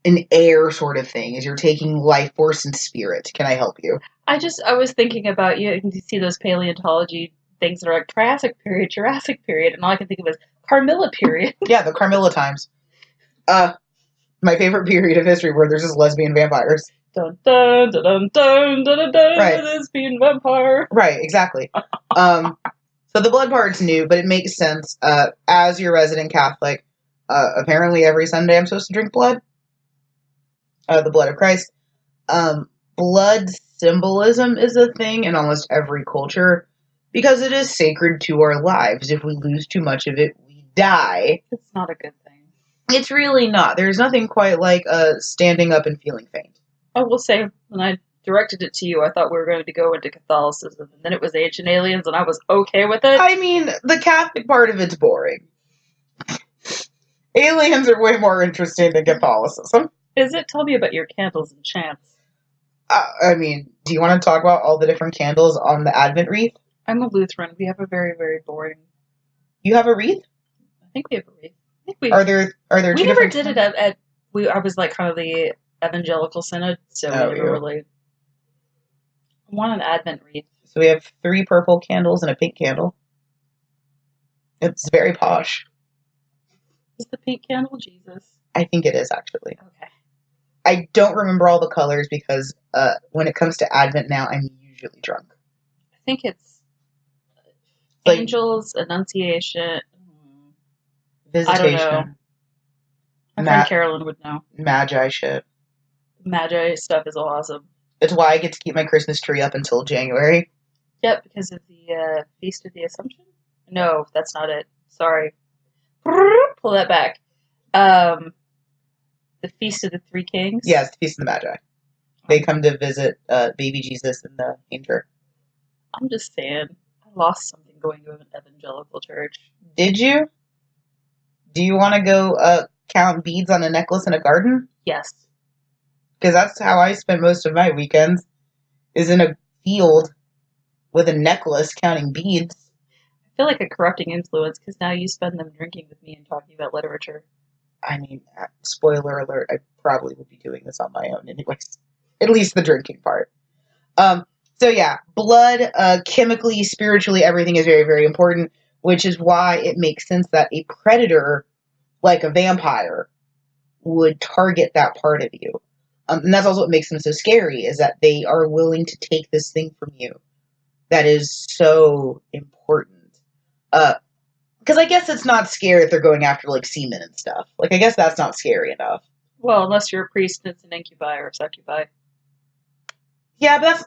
an air sort of thing, as you're taking life force and spirit. Can I help you? I was thinking about you see those paleontology things that are like Triassic period, Jurassic period, and all I can think of is Carmilla period. Yeah, the Carmilla times. My favorite period of history where there's just lesbian vampires. Dun dun dun dun dun dun dun. Right. Lesbian vampire. Right, exactly. So the blood part's new, but it makes sense. As your resident Catholic, apparently every Sunday I'm supposed to drink blood. The blood of Christ. Blood symbolism is a thing in almost every culture because it is sacred to our lives. If we lose too much of it, we die. It's not a good thing. It's really not. There's nothing quite like standing up and feeling faint. I will say, when I directed it to you, I thought we were going to go into Catholicism, and then it was Ancient Aliens, and I was okay with it. I mean, the Catholic part of it's boring. Aliens are way more interesting than Catholicism. Is it? Tell me about your candles and chants. I mean, do you want to talk about all the different candles on the Advent wreath? I'm a Lutheran. We have a very, very boring... You have a wreath? I think we have a wreath. I think we... Are there We two never different did it at... I was like kind of the evangelical synod, so we never really... I want an Advent wreath. So we have 3 purple candles and a pink candle. It's very posh. Is the pink candle Jesus? I think it is, actually. Okay. I don't remember all the colors because when it comes to Advent now, I'm usually drunk. I think it's Like- angels, annunciation. Visitation. I don't know. My friend Carolyn would know. Magi shit. Magi stuff is awesome. It's why I get to keep my Christmas tree up until January. Yep, because of the Feast of the Assumption? No, that's not it. Sorry. Pull that back. The Feast of the Three Kings? Yeah, it's the Feast of the Magi. They come to visit baby Jesus in the manger. I'm just saying. I lost something going to an evangelical church. Did you? Do you want to go count beads on a necklace in a garden? Yes. Because that's how I spent most of my weekends, is in a field with a necklace counting beads. I feel like a corrupting influence because now you spend them drinking with me and talking about literature. I mean, spoiler alert, I probably would be doing this on my own anyways. At least the drinking part. So yeah, blood, chemically, spiritually, everything is very, very important, which is why it makes sense that a predator, like a vampire, would target that part of you. And that's also what makes them so scary, is that they are willing to take this thing from you that is so important. Because I guess it's not scary if they're going after, like, semen and stuff. Like, I guess that's not scary enough. Well, unless you're a priest and it's an incubi or a succubi. Yeah, but that's...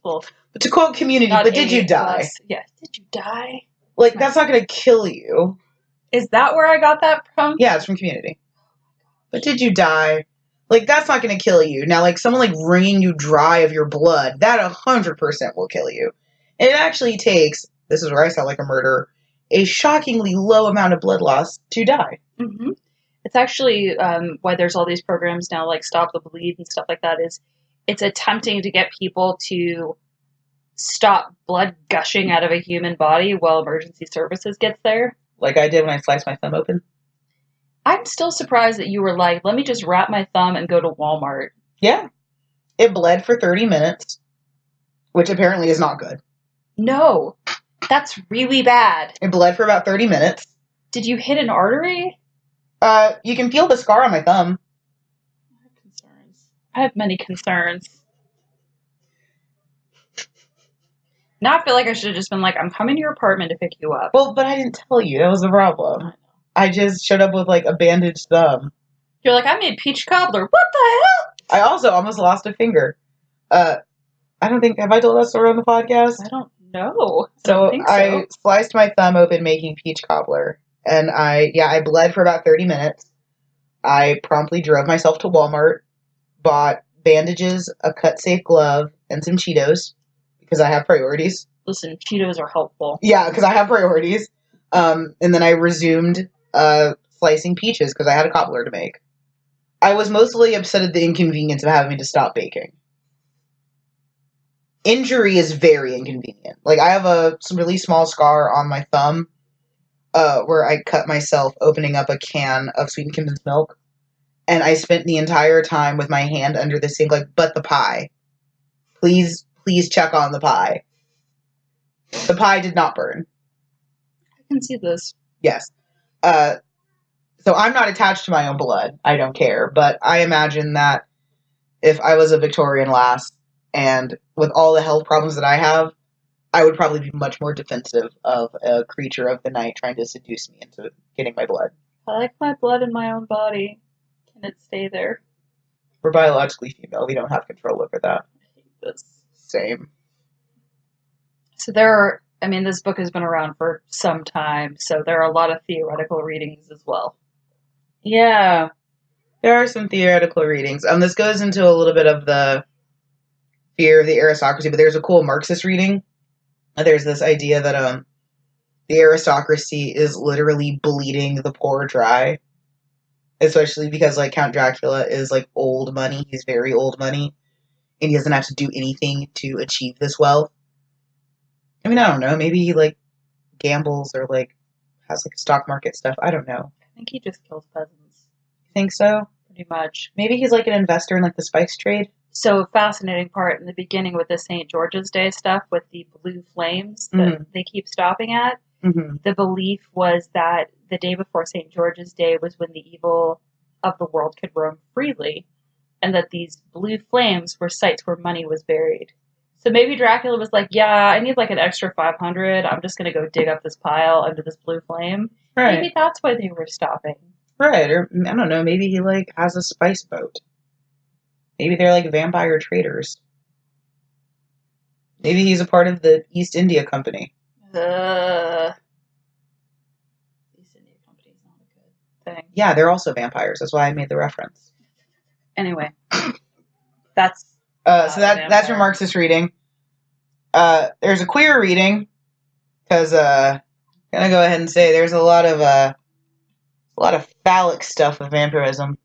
Well, But to quote Community, not but did you die? plus. Yeah, did you die? Like, that's not going to kill you. Is that where I got that from? Yeah, it's from Community. But did you die? Like, that's not going to kill you. Now, like, someone, like, wringing you dry of your blood, that 100% will kill you. And it actually takes, this is where I sound like a murderer, a shockingly low amount of blood loss to die. Mm-hmm. It's actually why there's all these programs now, like Stop the Bleed and stuff like that, is it's attempting to get people to stop blood gushing out of a human body while emergency services gets there. Like I did when I sliced my thumb open. I'm still surprised that you were like, let me just wrap my thumb and go to Walmart. Yeah. It bled for 30 minutes, which apparently is not good. No, that's really bad. It bled for about 30 minutes. Did you hit an artery? You can feel the scar on my thumb. I have concerns. I have many concerns. Now I feel like I should have just been like, I'm coming to your apartment to pick you up. Well, but I didn't tell you. That was the problem. I just showed up with, like, a bandaged thumb. You're like, I made peach cobbler. What the hell? I also almost lost a finger. I don't think, have I told that story on the podcast? I don't know. So think I sliced my thumb open making peach cobbler. And I bled for about 30 minutes. I promptly drove myself to Walmart, bought bandages, a cut-safe glove, and some Cheetos, because I have priorities. Listen, Cheetos are helpful. Yeah, because I have priorities. And then I resumed slicing peaches, because I had a cobbler to make. I was mostly upset at the inconvenience of having to stop baking. Injury is very inconvenient. Like, I have some really small scar on my thumb, where I cut myself opening up a can of sweetened condensed milk. And I spent the entire time with my hand under the sink, like, but the pie. Please check on the pie. The pie did not burn. I can see this. Yes. So I'm not attached to my own blood. I don't care. But I imagine that if I was a Victorian lass and with all the health problems that I have, I would probably be much more defensive of a creature of the night trying to seduce me into getting my blood. I like my blood in my own body. Can it stay there? We're biologically female. We don't have control over that. I hate this. Same. So there are, I mean, this book has been around for some time, so there are a lot of theoretical readings as well. Yeah. There are some theoretical readings. This goes into a little bit of the fear of the aristocracy, but there's a cool Marxist reading. There's this idea that the aristocracy is literally bleeding the poor dry. Especially because, like, Count Dracula is, like, old money. He's very old money. And he doesn't have to do anything to achieve this wealth. I mean, I don't know. Maybe he, like, gambles or, like, has, like, stock market stuff. I don't know. I think he just kills peasants. You think so? Pretty much. Maybe he's, like, an investor in, like, the spice trade? So, fascinating part in the beginning with the St. George's Day stuff with the blue flames that they keep stopping at. Mm-hmm. The belief was that the day before St. George's Day was when the evil of the world could roam freely, and that these blue flames were sites where money was buried. So maybe Dracula was like, yeah, I need like an extra 500. I'm just going to go dig up this pile under this blue flame. Right. Maybe that's why they were stopping. Right, or I don't know, maybe he, like, has a spice boat. Maybe they're, like, vampire traders. Maybe he's a part of the East India Company. East India Company's not a good thing. Yeah, they're also vampires. That's why I made the reference. Anyway, that's so that's your Marxist reading. There's a queer reading because gonna go ahead and say there's a lot of phallic stuff with vampirism.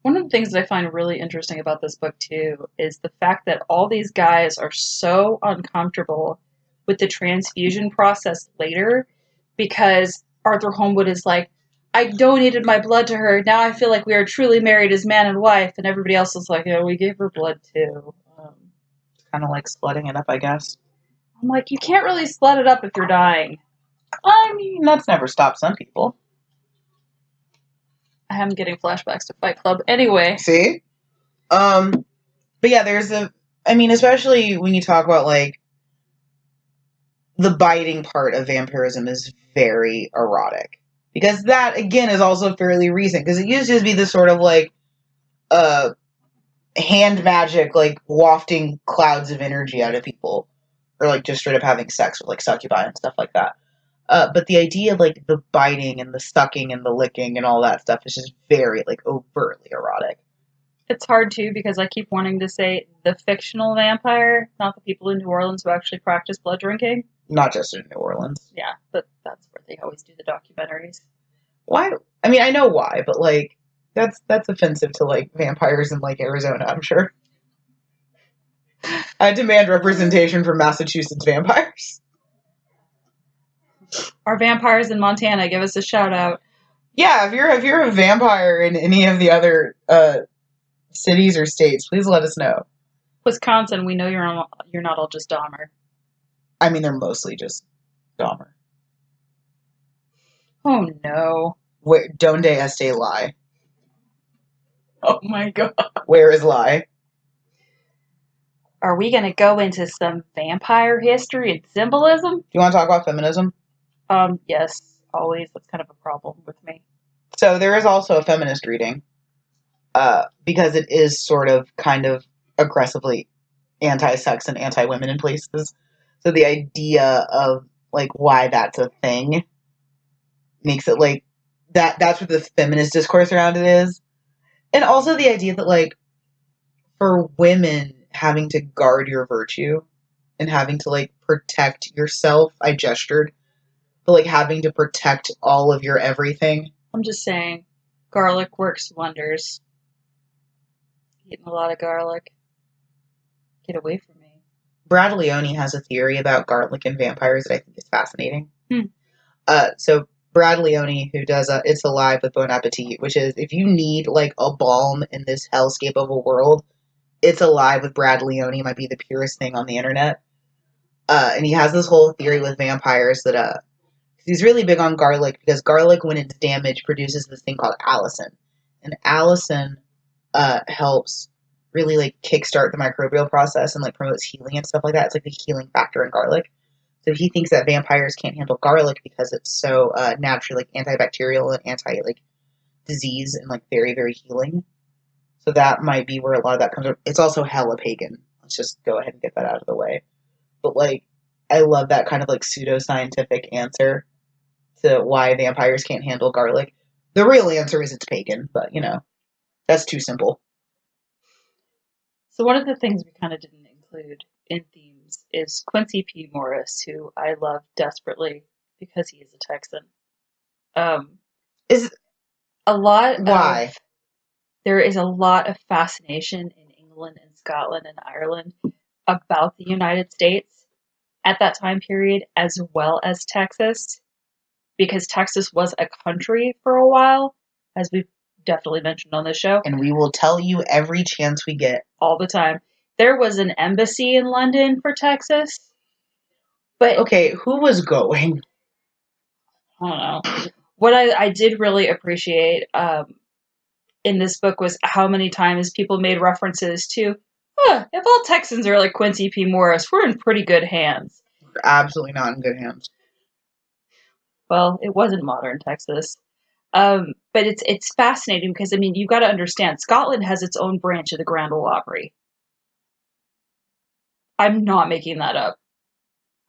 One of the things that I find really interesting about this book too is the fact that all these guys are so uncomfortable with the transfusion process later because Arthur Holmwood is like, I donated my blood to her. Now I feel like we are truly married as man and wife. And everybody else is like, yeah, we gave her blood too. Kind of like splitting it up, I guess. I'm like, you can't really split it up if you're dying. I mean, that's never stopped some people. I am getting flashbacks to Fight Club. Anyway. See? But yeah, especially when you talk about, like, the biting part of vampirism is very erotic. Because that, again, is also fairly recent. Because it used to just be this sort of, like, hand magic, like, wafting clouds of energy out of people. Or, like, just straight up having sex with, like, succubi and stuff like that. But the idea of, like, the biting and the sucking and the licking and all that stuff is just very, like, overtly erotic. It's hard, too, because I keep wanting to say the fictional vampire, not the people in New Orleans who actually practice blood drinking. Not just in New Orleans. Yeah, but that's where they always do the documentaries. Why? I mean, I know why, but, like, that's offensive to, like, vampires in, like, Arizona, I'm sure. I demand representation for Massachusetts vampires. Our vampires in Montana, give us a shout out. Yeah, if you're a vampire in any of the other cities or states, please let us know. Wisconsin, we know you're not all just Dahmer. I mean, they're mostly just Dahmer. Oh no. Where donde este lie? Oh my god. Where is lie? Are we gonna go into some vampire history and symbolism? Do you want to talk about feminism? Yes, always. That's kind of a problem with me. So there is also a feminist reading, because it is sort of kind of aggressively anti-sex and anti-women in places. So the idea of, like, why that's a thing makes it, like, that's what the feminist discourse around it is. And also the idea that, like, for women, having to guard your virtue and having to, like, protect yourself, I gestured, but, like, having to protect all of your everything. I'm just saying, garlic works wonders. Eating a lot of garlic. Get away from me. Brad Leone has a theory about garlic and vampires that I think is fascinating. So Brad Leone, who does It's Alive with Bon Appetit, which is, if you need, like, a balm in this hellscape of a world, It's Alive with Brad Leone might be the purest thing on the internet. And he has this whole theory with vampires that he's really big on garlic, because garlic, when it's damaged, produces this thing called allicin. And allicin helps really like kickstart the microbial process and like promotes healing and stuff like that. It's like the healing factor in garlic. So he thinks that vampires can't handle garlic because it's so naturally like antibacterial and anti like disease and like very, very healing. So that might be where a lot of that comes from. It's also hella pagan. Let's just go ahead and get that out of the way. But like, I love that kind of like pseudoscientific answer to why vampires can't handle garlic. The real answer is it's pagan, but you know, that's too simple. So one of the things we kind of didn't include in themes is Quincy P. Morris, who I love desperately because he is a Texan. Is a lot why? Of, there is a lot of fascination in England and Scotland and Ireland about the United States at that time period, as well as Texas, because Texas was a country for a while, as we've definitely mentioned on this show. And we will tell you every chance we get. All the time. There was an embassy in London for Texas. But okay, who was going? I don't know. What I did really appreciate in this book was how many times people made references to, if all Texans are like Quincy P. Morris, we're in pretty good hands. We're absolutely not in good hands. Well, it wasn't modern Texas. But it's fascinating because, I mean, you've got to understand, Scotland has its own branch of the Grand Ole Opry. I'm not making that up.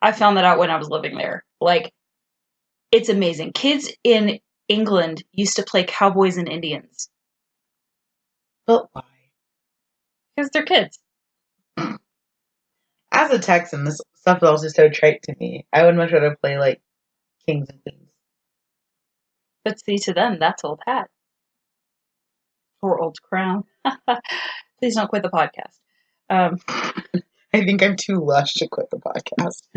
I found that out when I was living there. Like, it's amazing. Kids in England used to play cowboys and Indians. But why? Because they're kids. As a Texan, this stuff is also so trite to me. I would much rather play, like, kings and queens. But see, to them, that's old hat. Or old crown. Please don't quit the podcast. I think I'm too lush to quit the podcast.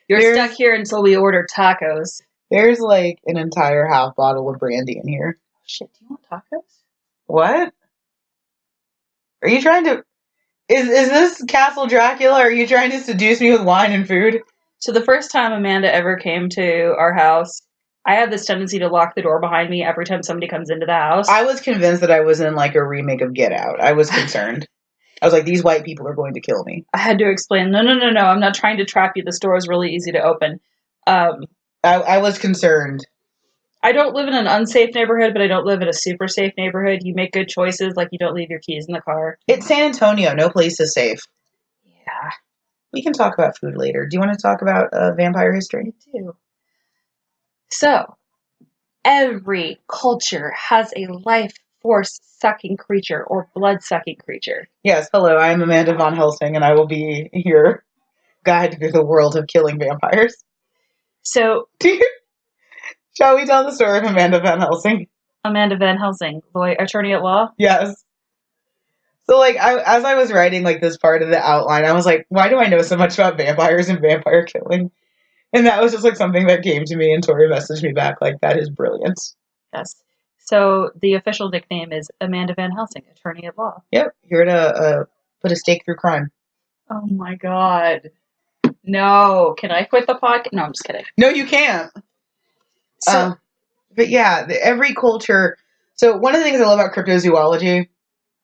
You're stuck here until we order tacos. There's like an entire half bottle of brandy in here. Shit, do you want tacos? What? Are you trying to... Is this Castle Dracula? Are you trying to seduce me with wine and food? So the first time Amanda ever came to our house, I had this tendency to lock the door behind me every time somebody comes into the house. I was convinced that I was in like a remake of Get Out. I was concerned. I was like, these white people are going to kill me. I had to explain, no, I'm not trying to trap you. This door is really easy to open. I was concerned. I don't live in an unsafe neighborhood, but I don't live in a super safe neighborhood. You make good choices, like you don't leave your keys in the car. It's San Antonio. No place is safe. Yeah. We can talk about food later. Do you want to talk about vampire history? I do. So, every culture has a life force-sucking creature or blood-sucking creature. Yes, hello, I'm Amanda Von Helsing, and I will be your guide through the world of killing vampires. So, shall we tell the story of Amanda Van Helsing? Amanda Van Helsing, attorney at law? Yes. So, like, as I was writing, like, this part of the outline, I was like, why do I know so much about vampires and vampire killing? And that was just, like, something that came to me, and Tori messaged me back, like, that is brilliant. Yes. So, the official nickname is Amanda Van Helsing, attorney at law. Yep, here to put a stake through crime. Oh my god. No. Can I quit the podcast? No, I'm just kidding. No, you can't. So, but yeah, every culture... So, one of the things I love about cryptozoology,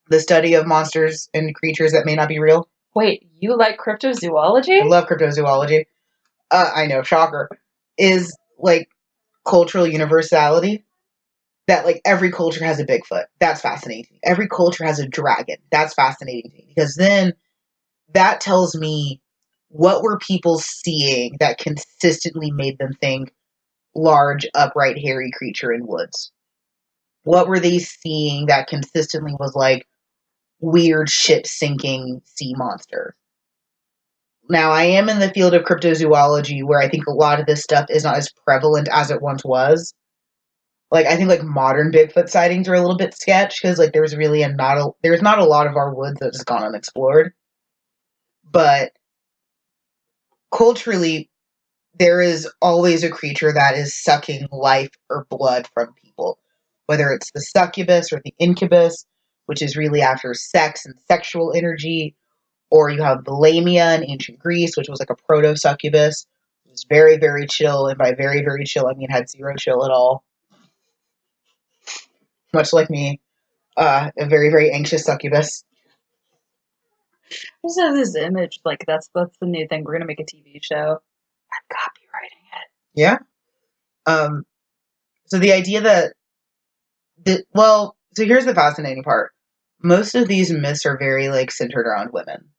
the study of monsters and creatures that may not be real. Wait, you like cryptozoology? I love cryptozoology. I know, shocker. Is, like, cultural universality. That, like, every culture has a Bigfoot. That's fascinating to me. Every culture has a dragon. That's fascinating to me. Because then that tells me what were people seeing that consistently made them think large, upright, hairy creature in woods? What were they seeing that consistently was like weird ship-sinking sea monster? Now, I am in the field of cryptozoology where I think a lot of this stuff is not as prevalent as it once was. Like, I think, like, modern Bigfoot sightings are a little bit sketch, because, like, there's really there's not a lot of our woods that's gone unexplored. But culturally, there is always a creature that is sucking life or blood from people. Whether it's the succubus or the incubus, which is really after sex and sexual energy, or you have the lamia in ancient Greece, which was like a proto-succubus. It was very, very chill, and by very, very chill, I mean had zero chill at all. Much like me, a very, very anxious succubus. I just have this image, like that's the new thing. We're gonna make a TV show. I'm copywriting it. Yeah. So the idea that so here's the fascinating part. Most of these myths are very like centered around women.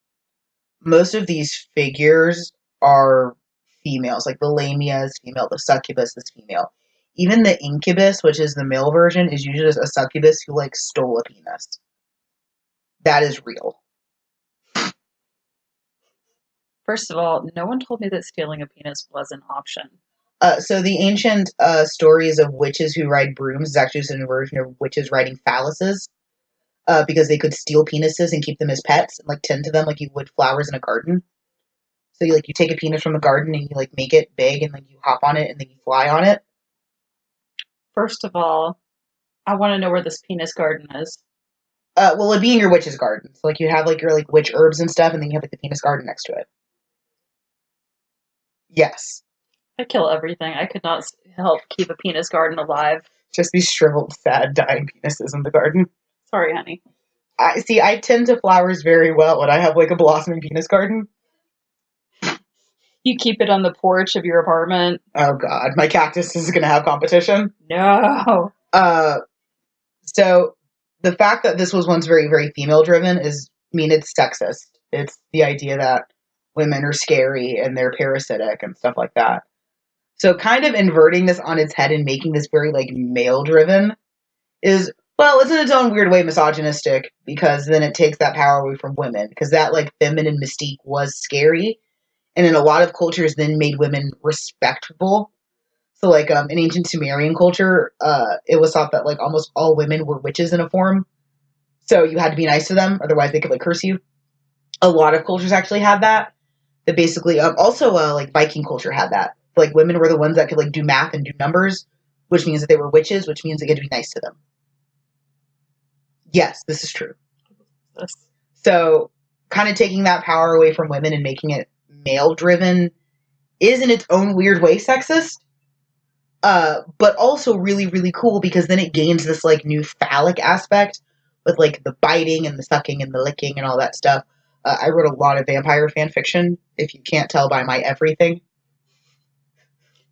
Most of these figures are females, like the lamia is female, the succubus is female. Even the incubus, which is the male version, is usually just a succubus who like stole a penis. That is real. First of all, no one told me that stealing a penis was an option. So the ancient stories of witches who ride brooms is actually just a version of witches riding phalluses, because they could steal penises and keep them as pets and like tend to them like you would flowers in a garden. So you take a penis from the garden and you like make it big and like you hop on it and then you fly on it. First of all, I want to know where this penis garden is. Well, it'd be in your witch's garden. So like you have like your like witch herbs and stuff, and then you have like the penis garden next to it. Yes. I kill everything. I could not help keep a penis garden alive. Just these shriveled, sad, dying penises in the garden. Sorry, honey. I tend to flowers very well when I have like a blossoming penis garden. You keep it on the porch of your apartment. Oh god, my cactus is gonna have competition. No. So the fact that this was once very, very female driven it's sexist. It's the idea that women are scary and they're parasitic and stuff like that. So kind of inverting this on its head and making this very like male driven is, well, it's in its own weird way misogynistic, because then it takes that power away from women, because that like feminine mystique was scary, and in a lot of cultures then made women respectable. So like in ancient Sumerian culture, it was thought that like almost all women were witches in a form. So you had to be nice to them, otherwise they could like curse you. A lot of cultures actually had that. That basically also like Viking culture had that. Like women were the ones that could like do math and do numbers, which means that they were witches, which means they get to be nice to them. Yes, this is true. Yes. So kind of taking that power away from women and making it male driven is in its own weird way sexist. But also really, really cool, because then it gains this like new phallic aspect with like the biting and the sucking and the licking and all that stuff. I wrote a lot of vampire fan fiction, if you can't tell by my everything.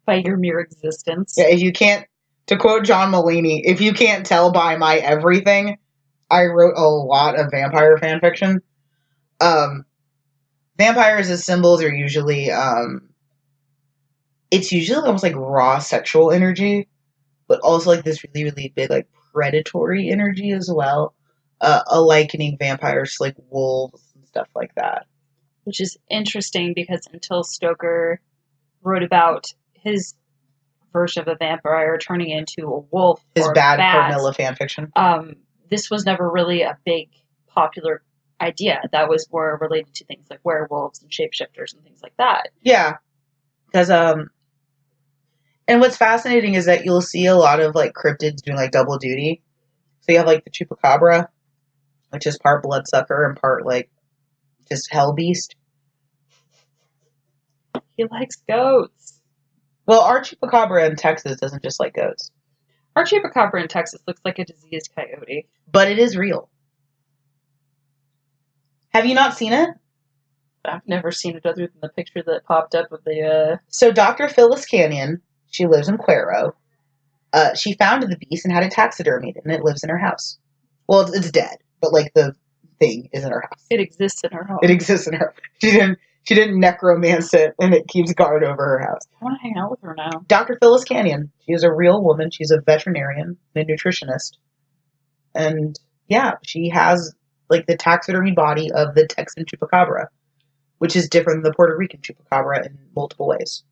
By your mere existence. Yeah, if you can't, to quote John Mulaney, if you can't tell by my everything, I wrote a lot of vampire fan fiction. Vampires as symbols are usually, it's usually almost like raw sexual energy, but also like this really, really big like predatory energy as well. Likening vampires to like wolves and stuff like that. Which is interesting, because until Stoker wrote about his version of a vampire turning into a wolf, His or bad bat, Cornilla fanfiction. This was never really a big popular idea. That was more related to things like werewolves and shapeshifters and things like that. Yeah, because and what's fascinating is that you'll see a lot of like cryptids doing like double duty. So you have like the chupacabra, which is part bloodsucker and part like just hell beast. He likes goats. Well, our chupacabra in Texas doesn't just like goats. Our chupacabra in Texas looks like a diseased coyote. But it is real. Have you not seen it? I've never seen it other than the picture that popped up of the, So Dr. Phyllis Canyon, she lives in Cuero. She found the beast and had it taxidermied, and it lives in her house. Well, it's dead, but like the thing is in her house. It exists in her home. It exists in her. She didn't necromance it, and it keeps guard over her house. I want to hang out with her now. Dr. Phyllis Canyon. She is a real woman. She's a veterinarian and a nutritionist. And yeah, she has like the taxidermy body of the Texan chupacabra, which is different than the Puerto Rican chupacabra in multiple ways.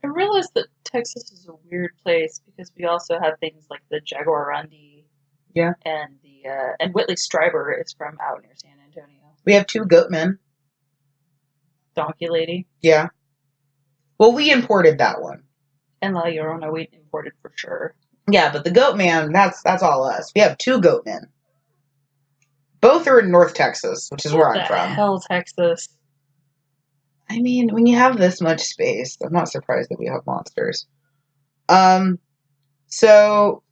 I realize that Texas is a weird place because we also have things like the jaguarundi. Yeah. And and Whitley Strieber is from out near San Antonio. We have 2 goat men. Donkey Lady. Yeah. Well, we imported that one. And La Llorona we imported for sure. Yeah, but the goat man, that's all us. We have 2 goat men. Both are in North Texas, which is where I'm from. Hell, Texas. I mean, when you have this much space, I'm not surprised that we have monsters. So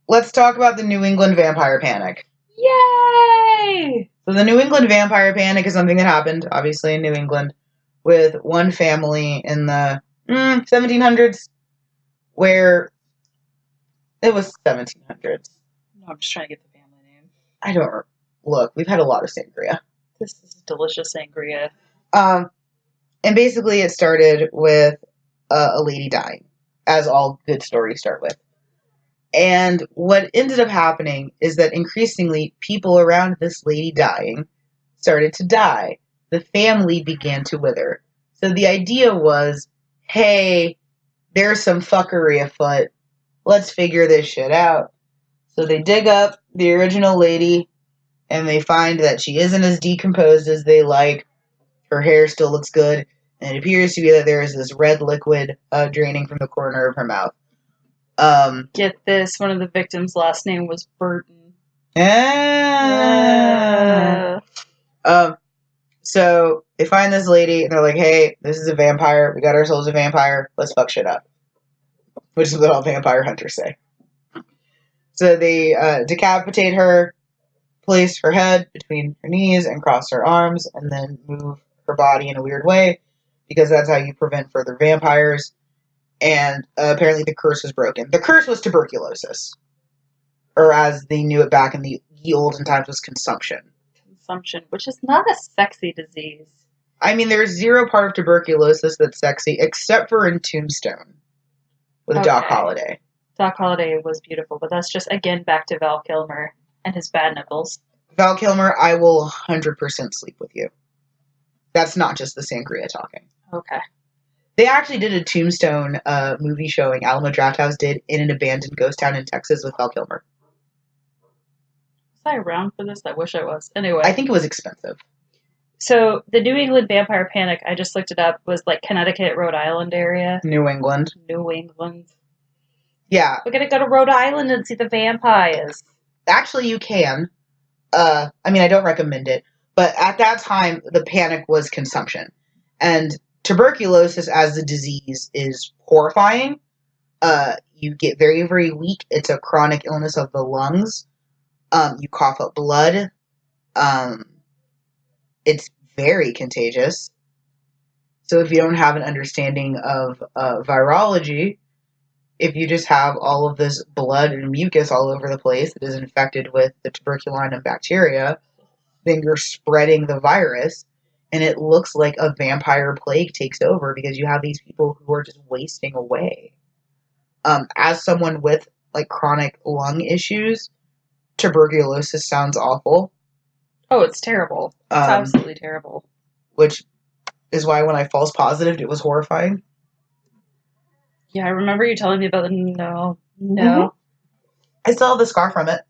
let's talk about the New England vampire panic. Yay! So the New England vampire panic is something that happened, obviously, in New England, with one family in the 1700s, where it was 1700s. No, I'm just trying to get the family name. I don't look. We've had a lot of sangria. This is delicious sangria. And basically, it started with a lady dying, as all good stories start with. And what ended up happening is that increasingly people around this lady dying started to die. The family began to wither. So the idea was, hey, there's some fuckery afoot. Let's figure this shit out. So they dig up the original lady and they find that she isn't as decomposed as they like. Her hair still looks good. And it appears to be that there is this red liquid draining from the corner of her mouth. Get this, one of the victims' last name was Burton. So they find this lady and they're like, hey, this is a vampire. We got ourselves a vampire. Let's fuck shit up. Which is what all vampire hunters say. So they decapitate her, place her head between her knees and cross her arms, and then move her body in a weird way, because that's how you prevent further vampires. And apparently the curse was broken. The curse was tuberculosis. Or as they knew it back in the olden times, was consumption. Consumption, which is not a sexy disease. I mean, there's zero part of tuberculosis that's sexy, except for in Tombstone. With Doc Holliday. Doc Holliday was beautiful, but that's just, again, back to Val Kilmer and his bad nipples. Val Kilmer, I will 100% sleep with you. That's not just the sangria talking. Okay. They actually did a Tombstone movie showing, Alamo Drafthouse did, in an abandoned ghost town in Texas with Val Kilmer. Was I around for this? I wish I was. Anyway. I think it was expensive. So, the New England vampire panic, I just looked it up, was like Connecticut, Rhode Island area. New England. Yeah. We're gonna go to Rhode Island and see the vampires. Actually, you can. I mean, I don't recommend it. But at that time, the panic was consumption. And tuberculosis as a disease is horrifying. You get very, very weak. It's a chronic illness of the lungs. You cough up blood. It's very contagious. So if you don't have an understanding of virology, if you just have all of this blood and mucus all over the place that is infected with the tuberculinum bacteria, then you're spreading the virus, and it looks like a vampire plague takes over because you have these people who are just wasting away. As someone with like chronic lung issues, tuberculosis sounds awful. Oh, it's terrible. It's absolutely terrible. Which is why when I false positive, it was horrifying. Yeah, I remember you telling me about it. No. Mm-hmm. I still have the scar from it.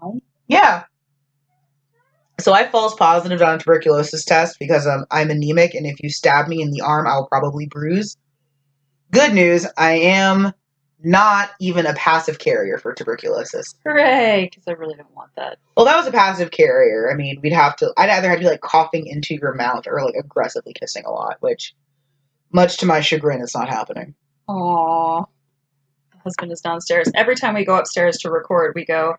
Ow. Yeah. So I false positive on a tuberculosis test because I'm anemic, and if you stab me in the arm, I'll probably bruise. Good news, I am not even a passive carrier for tuberculosis. Hooray! Because I really don't want that. Well, that was a passive carrier. I mean, I'd either have to be like coughing into your mouth or like aggressively kissing a lot, which, much to my chagrin, is not happening. Aww. My husband is downstairs. Every time we go upstairs to record, we go,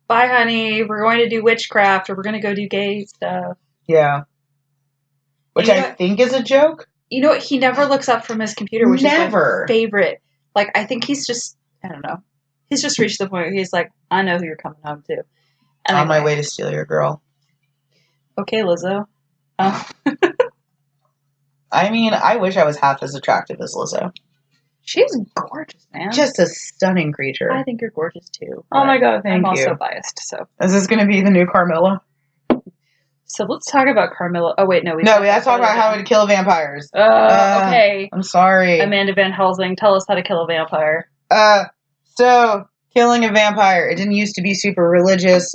bye, honey, we're going to do witchcraft, or we're going to go do gay stuff. Yeah. Which I think is a joke. You know what? He never looks up from his computer, which is my favorite. Like, I think he's just, I don't know. He's just reached the point where he's like, I know who you're coming home to. And on my way to steal your girl. Okay, Lizzo. Oh. I mean, I wish I was half as attractive as Lizzo. She's gorgeous, man. Just a stunning creature. I think you're gorgeous, too. Oh my god, thank you. I'm also biased, so. Is this going to be the new Carmilla? So let's talk about Carmilla. Oh, wait, no. We have to talk about how to kill vampires. Okay. I'm sorry. Amanda Van Helsing, tell us how to kill a vampire. So, killing a vampire. It didn't used to be super religious.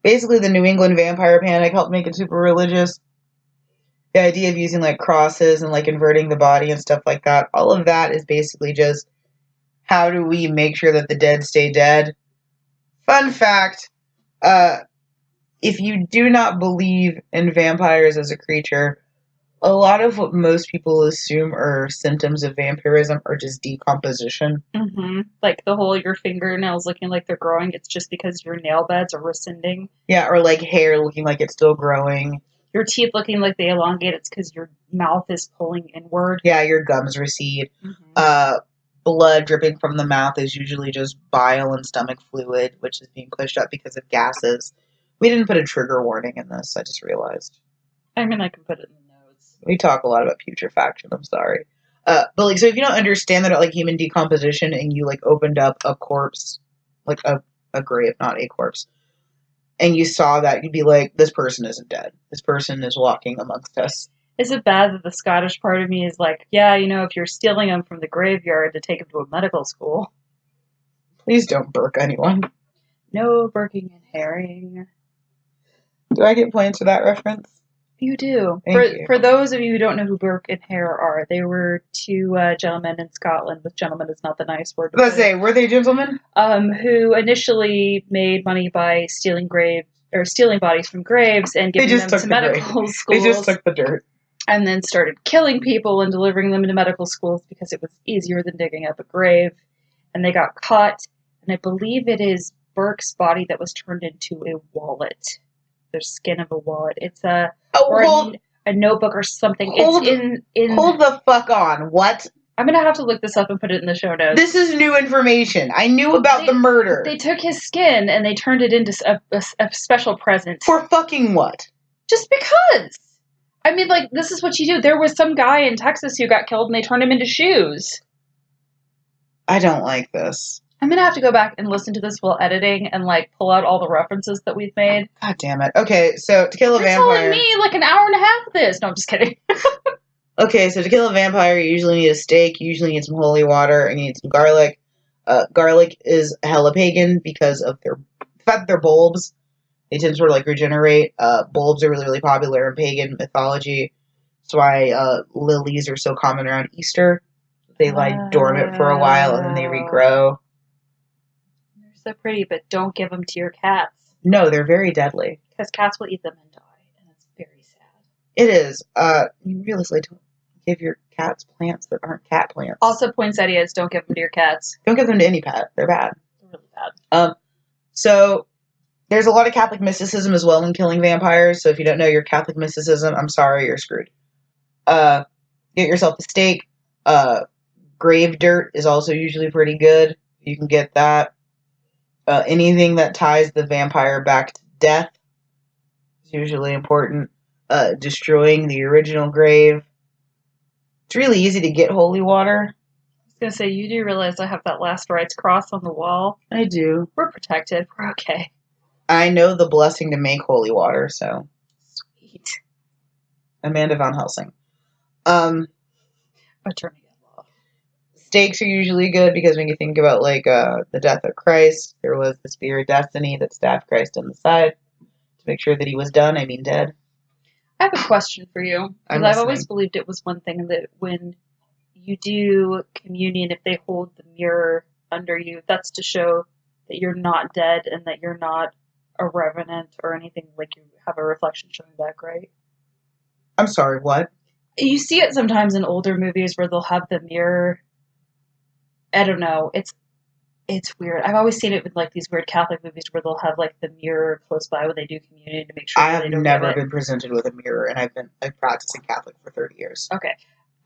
Basically, the New England vampire panic helped make it super religious. The idea of using, like, crosses and, like, inverting the body and stuff like that. All of that is basically just, how do we make sure that the dead stay dead? Fun fact, if you do not believe in vampires as a creature, a lot of what most people assume are symptoms of vampirism are just decomposition. Mm-hmm. Like the whole your fingernails looking like they're growing, it's just because your nail beds are rescinding. Yeah, or like hair looking like it's still growing. Your teeth looking like they elongate, it's because your mouth is pulling inward. Yeah, your gums recede. Blood dripping from the mouth is usually just bile and stomach fluid, which is being pushed up because of gases. We didn't put a trigger warning in this, I just realized. I mean, I can put it in the notes. We talk a lot about putrefaction, I'm sorry. But, like, so if you don't understand that about, like, human decomposition and you, like, opened up a corpse, like, a grave, not a corpse, and you saw that, you'd be like, this person isn't dead. This person is walking amongst us. Is it bad that the Scottish part of me is like, yeah, you know, if you're stealing them from the graveyard to take them to a medical school. Please don't burk anyone. No burking and herring. Do I get points for that reference? You do. Thank you. For those of you who don't know who Burke and Hare are, they were two gentlemen in Scotland, but gentleman is not the nice word. Let's say, were they gentlemen? Who initially made money by stealing bodies from graves and giving them to medical schools. They just took the dirt. And then started killing people and delivering them to medical schools because it was easier than digging up a grave. And they got caught, and I believe it is Burke's body that was turned into a wallet. The skin of a wallet. It's a notebook or something. Hold the fuck on. What? I'm gonna have to look this up and put it in the show notes. This is new information. I knew about the murder. They took his skin and they turned it into a special present. For fucking what? Just because. I mean, like, this is what you do. There was some guy in Texas who got killed and they turned him into shoes. I don't like this. I'm gonna have to go back and listen to this while editing and, like, pull out all the references that we've made. God damn it. Okay, so to kill a vampire... It's only me, like, an hour and a half of this. No, I'm just kidding. Okay, so to kill a vampire, you usually need a steak, you usually need some holy water, and you need some garlic. Garlic is hella pagan because of the fact that they're bulbs. They tend to sort of, like, regenerate. Bulbs are really, really popular in pagan mythology. That's why lilies are so common around Easter. They lie dormant for a while, and then they regrow. So pretty, but don't give them to your cats. No, they're very deadly. Because cats will eat them and die, and it's very sad. It is. You realistically don't give your cats plants that aren't cat plants. Also, poinsettias, don't give them to your cats. Don't give them to any pet. They're bad. They're really bad. So, there's a lot of Catholic mysticism as well in killing vampires, so if you don't know your Catholic mysticism, I'm sorry, you're screwed. Get yourself a steak. Grave dirt is also usually pretty good. You can get that. Anything that ties the vampire back to death is usually important. Destroying the original grave. It's really easy to get holy water. I was going to say, you do realize I have that last rites cross on the wall? I do. We're protected. We're okay. I know the blessing to make holy water, so. Sweet. Amanda Van Helsing. Attorney at law. Steaks are usually good because when you think about, like, the death of Christ, there was the spear of destiny that stabbed Christ in the side to make sure that he was dead. I have a question for you. Because I've always believed it was one thing that when you do communion, if they hold the mirror under you, that's to show that you're not dead and that you're not a revenant or anything, like you have a reflection showing back, right? I'm sorry, what? You see it sometimes in older movies where they'll have the mirror. I don't know. It's weird. I've always seen it with, like, these weird Catholic movies where they'll have, like, the mirror close by when they do communion to make sure that they don't never been presented with a mirror, and I've practicing Catholic for 30 years. Okay.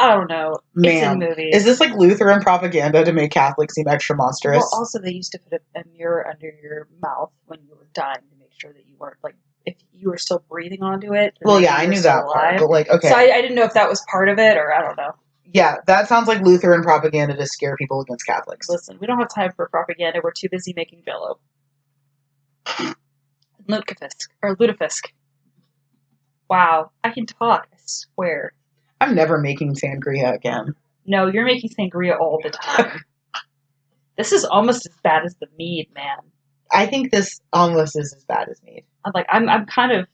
I don't know. Ma'am, it's in movies. Is this like Lutheran propaganda to make Catholics seem extra monstrous? Well, also they used to put a mirror under your mouth when you were dying to make sure that you weren't, like, if you were still breathing onto it. Well, yeah, I knew that part, but, like, okay. So I didn't know if that was part of it, or I don't know. Yeah, that sounds like Lutheran propaganda to scare people against Catholics. Listen, we don't have time for propaganda. We're too busy making Jell-O. Lutefisk. Wow, I can talk, I swear. I'm never making sangria again. No, you're making sangria all the time. This is almost as bad as the mead, man. I think this almost is as bad as mead. I'm kind of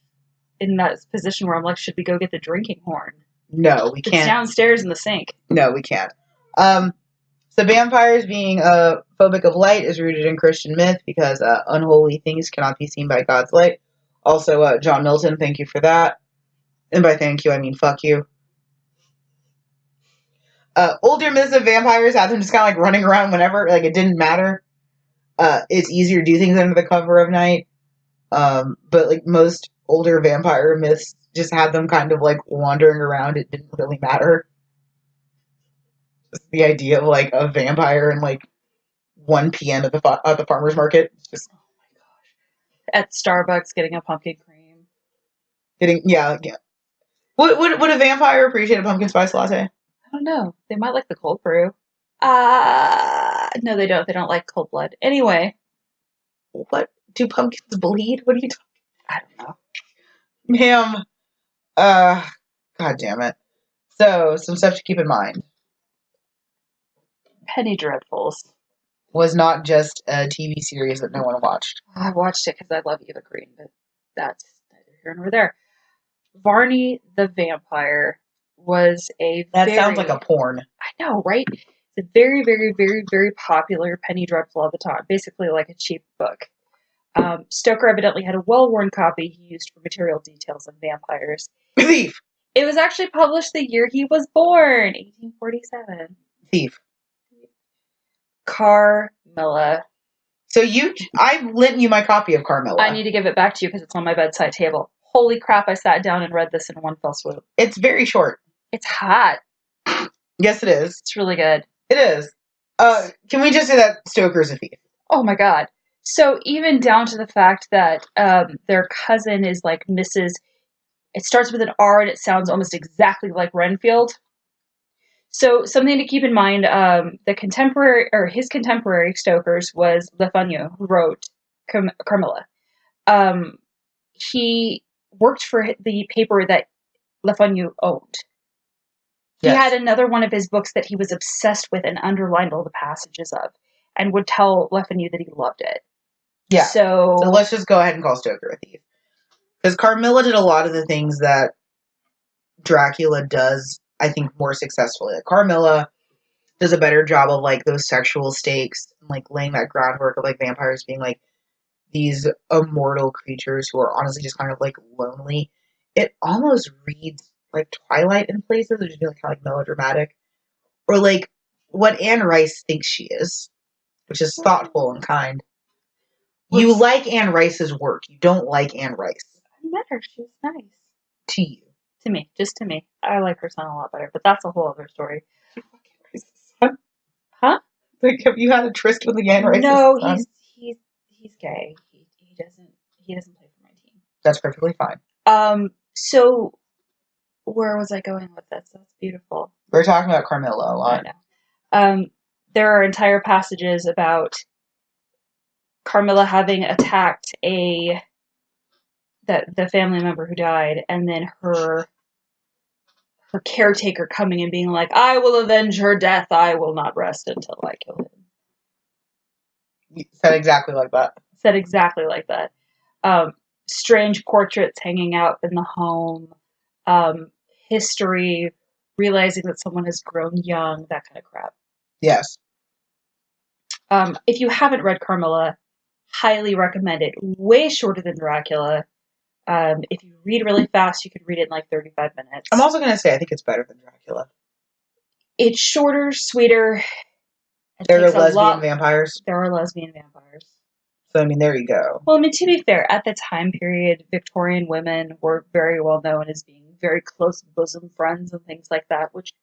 in that position where I'm like, should we go get the drinking horn? No, we can't. It's downstairs in the sink. No, we can't. So vampires being phobic of light is rooted in Christian myth because unholy things cannot be seen by God's light. Also, John Milton, thank you for that. And by thank you, I mean fuck you. Older myths of vampires had them just kind of like running around whenever, like it didn't matter. It's easier to do things under the cover of night. But like most older vampire myths just had them kind of like wandering around. It didn't really matter. Just the idea of like a vampire and like 1 p.m. at the farmer's market. It's just At Starbucks, getting a pumpkin cream. yeah. Would a vampire appreciate a pumpkin spice latte? I don't know. They might like the cold brew. No, they don't. They don't like cold blood. Anyway. What? Do pumpkins bleed? What are you talking? I don't know. Ma'am. God damn it. So, some stuff to keep in mind. Penny Dreadfuls was not just a TV series that no one watched. I watched it because I love Eva Green, but that's neither here nor there. Varney the Vampire was sounds like a porn. I know, right? It's a very, very, very, very popular Penny Dreadful at the time. Basically like a cheap book. Stoker evidently had a well-worn copy he used for material details on vampires. Thief! It was actually published the year he was born, 1847. Thief. Carmilla. So I lent you my copy of Carmilla. I need to give it back to you because it's on my bedside table. Holy crap, I sat down and read this in one fell swoop. It's very short. It's hot. Yes, it is. It's really good. It is. Can we just say that Stoker's a thief? Oh my god. So even down to the fact that their cousin is like Mrs. It starts with an R and it sounds almost exactly like Renfield. So something to keep in mind, his contemporary Stoker's was Le Fanu, who wrote Carmilla. He worked for the paper that Le Fanu owned. He had another one of his books that he was obsessed with and underlined all the passages of, and would tell Le Fanu that he loved it. Yeah. So let's just go ahead and call Stoker a thief. Because Carmilla did a lot of the things that Dracula does, I think, more successfully. Like Carmilla does a better job of like those sexual stakes and like laying that groundwork of like vampires being like these immortal creatures who are honestly just kind of like lonely. It almost reads like Twilight in places, which is like kind of like melodramatic. Or like what Anne Rice thinks she is, which is thoughtful and kind. You like Anne Rice's work. You don't like Anne Rice. I met her. She was nice. To you. To me. Just to me. I like her son a lot better, but that's a whole other story. Huh? Like, have you had a tryst with the Anne Rice's No, son? he's gay. He doesn't play for my team. That's perfectly fine. So where was I going with this? That's beautiful. We're talking about Carmilla a lot. I know. There are entire passages about Carmilla having attacked the family member who died, and then her caretaker coming and being like, "I will avenge her death. I will not rest until I kill him." Said exactly like that. Said exactly like that. Strange portraits hanging out in the home. History, realizing that someone has grown young, that kind of crap. Yes. If you haven't read Carmilla, highly recommend it. Way shorter than Dracula. If you read really fast, you could read it in like 35 minutes. I'm also going to say I think it's better than Dracula. It's shorter, sweeter. There are lesbian vampires. There are lesbian vampires. So, I mean, there you go. Well, I mean, to be fair, at the time period, Victorian women were very well known as being very close bosom friends and things like that, which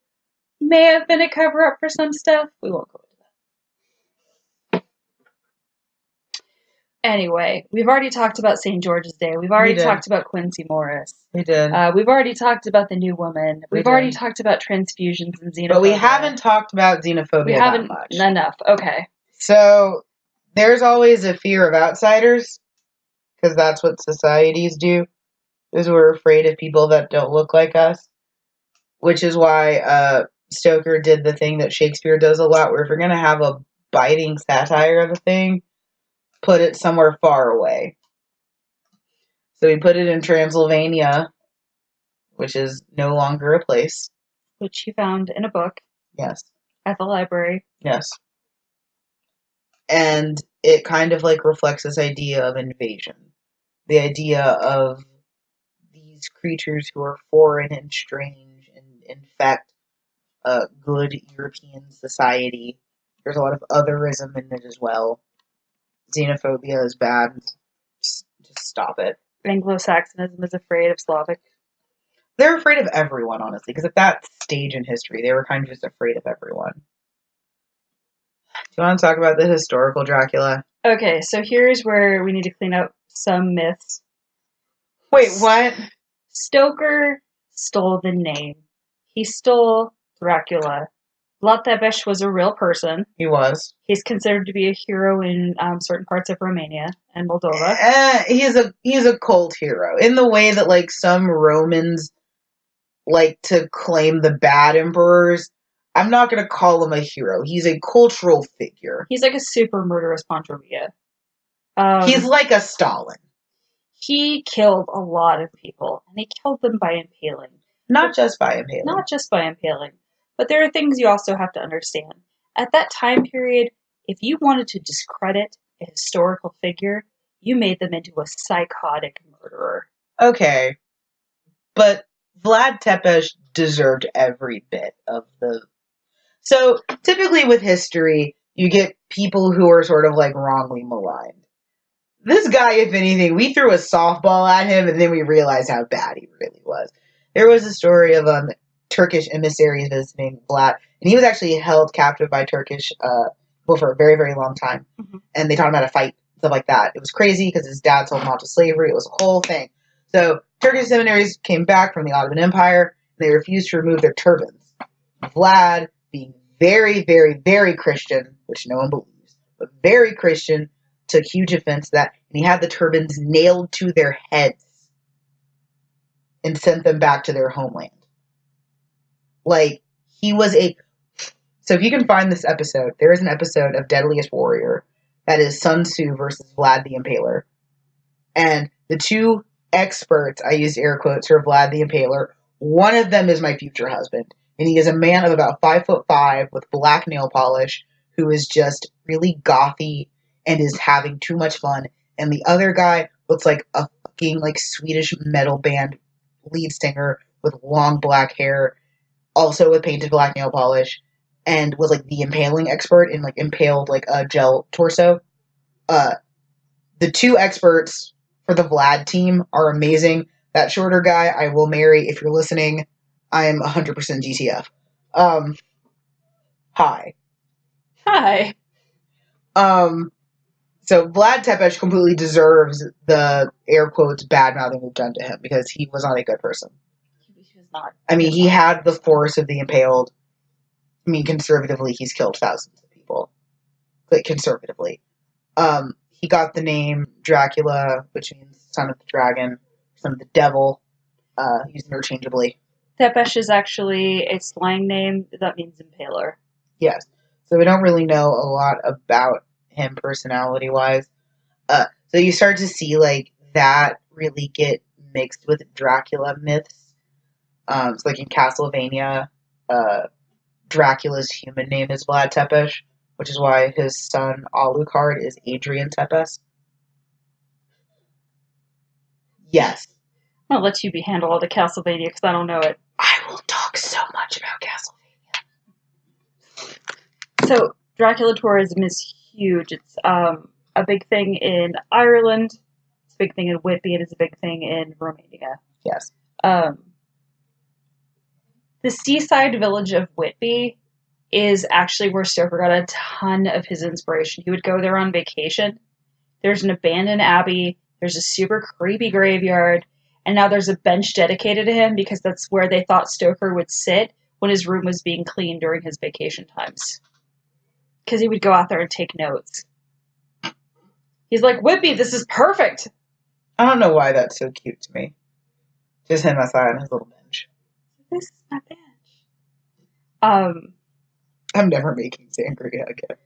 may have been a cover-up for some stuff. We won't go into that. Anyway, we've already talked about St. George's Day. We've already talked about Quincy Morris. We did. We've already talked about the New Woman. We've already talked about transfusions and xenophobia. But we haven't talked about xenophobia that much. Enough. Okay. So, there's always a fear of outsiders, because that's what societies do, is we're afraid of people that don't look like us, which is why Stoker did the thing that Shakespeare does a lot, where if you're going to have a biting satire of a thing, put it somewhere far away. So he put it in Transylvania, which is no longer a place. Which he found in a book. Yes. At the library. Yes. And it kind of like reflects this idea of invasion. The idea of these creatures who are foreign and strange and infect good European society. There's a lot of otherism in it as well. Xenophobia is bad. Just stop it. Anglo-Saxonism is afraid of Slavic. They're afraid of everyone, honestly, because at that stage in history, they were kind of just afraid of everyone. Do you want to talk about the historical Dracula? Okay, so here's where we need to clean up some myths. Wait, what? Stoker stole the name. He stole Dracula. Vlad Tepes was a real person. He was. He's considered to be a hero in certain parts of Romania and Moldova. He's a cult hero in the way that like some Romans like to claim the bad emperors. I'm not going to call him a hero. He's a cultural figure. He's like a super murderous Pancho Villa. He's like a Stalin. He killed a lot of people, and he killed them by impaling. Not just by impaling. Not just by impaling. But there are things you also have to understand. At that time period, if you wanted to discredit a historical figure, you made them into a psychotic murderer. Okay. But Vlad Tepes deserved every bit of the... So, typically with history, you get people who are sort of like wrongly maligned. This guy, if anything, we threw a softball at him and then we realized how bad he really was. There was a story of Turkish emissaries visiting Vlad, and he was actually held captive by Turkish people for a very, very long time. Mm-hmm. And they taught him how to fight, stuff like that. It was crazy because his dad sold him off to slavery. It was a whole thing. So Turkish seminaries came back from the Ottoman Empire, and they refused to remove their turbans. Vlad, being very, very, very Christian, which no one believes, but very Christian, took huge offense to that, and he had the turbans nailed to their heads and sent them back to their homeland. Like, he was a... So if you can find this episode, there is an episode of Deadliest Warrior that is Sun Tzu versus Vlad the Impaler. And the two experts, I used air quotes for Vlad the Impaler, one of them is my future husband. And he is a man of about 5'5" with black nail polish who is just really gothy and is having too much fun. And the other guy looks like a fucking like Swedish metal band lead singer with long black hair, also with painted black nail polish, and was like the impaling expert and like impaled like a gel torso. The two experts for the Vlad team are amazing. That shorter guy I will marry if you're listening. I am 100% GTF. Hi. Hi. So Vlad Tepes completely deserves the air quotes bad mouthing we've done to him because he was not a good person. He was not. I mean, he had the force of the impaled. I mean, conservatively, he's killed thousands of people. Like, conservatively. He got the name Dracula, which means son of the dragon, son of the devil, used interchangeably. Tepes is actually a slang name that means impaler. Yes. So we don't really know a lot about him personality-wise. So you start to see, like, that really get mixed with Dracula myths. So, like, in Castlevania, Dracula's human name is Vlad Tepes, which is why his son, Alucard, is Adrian Tepes. Yes. I'm going to let you handle all the Castlevania because I don't know it. I will talk so much about Castlevania. So, Dracula tourism is huge. It's a big thing in Ireland, it's a big thing in Whitby, and it's a big thing in Romania. Yes. The seaside village of Whitby is actually where Stoker got a ton of his inspiration. He would go there on vacation. There's an abandoned abbey. There's a super creepy graveyard. And now there's a bench dedicated to him because that's where they thought Stoker would sit when his room was being cleaned during his vacation times. Because he would go out there and take notes. He's like, Whitby, this is perfect! I don't know why that's so cute to me. Just him outside on his little bench. This is my bench. I'm never making sangria again.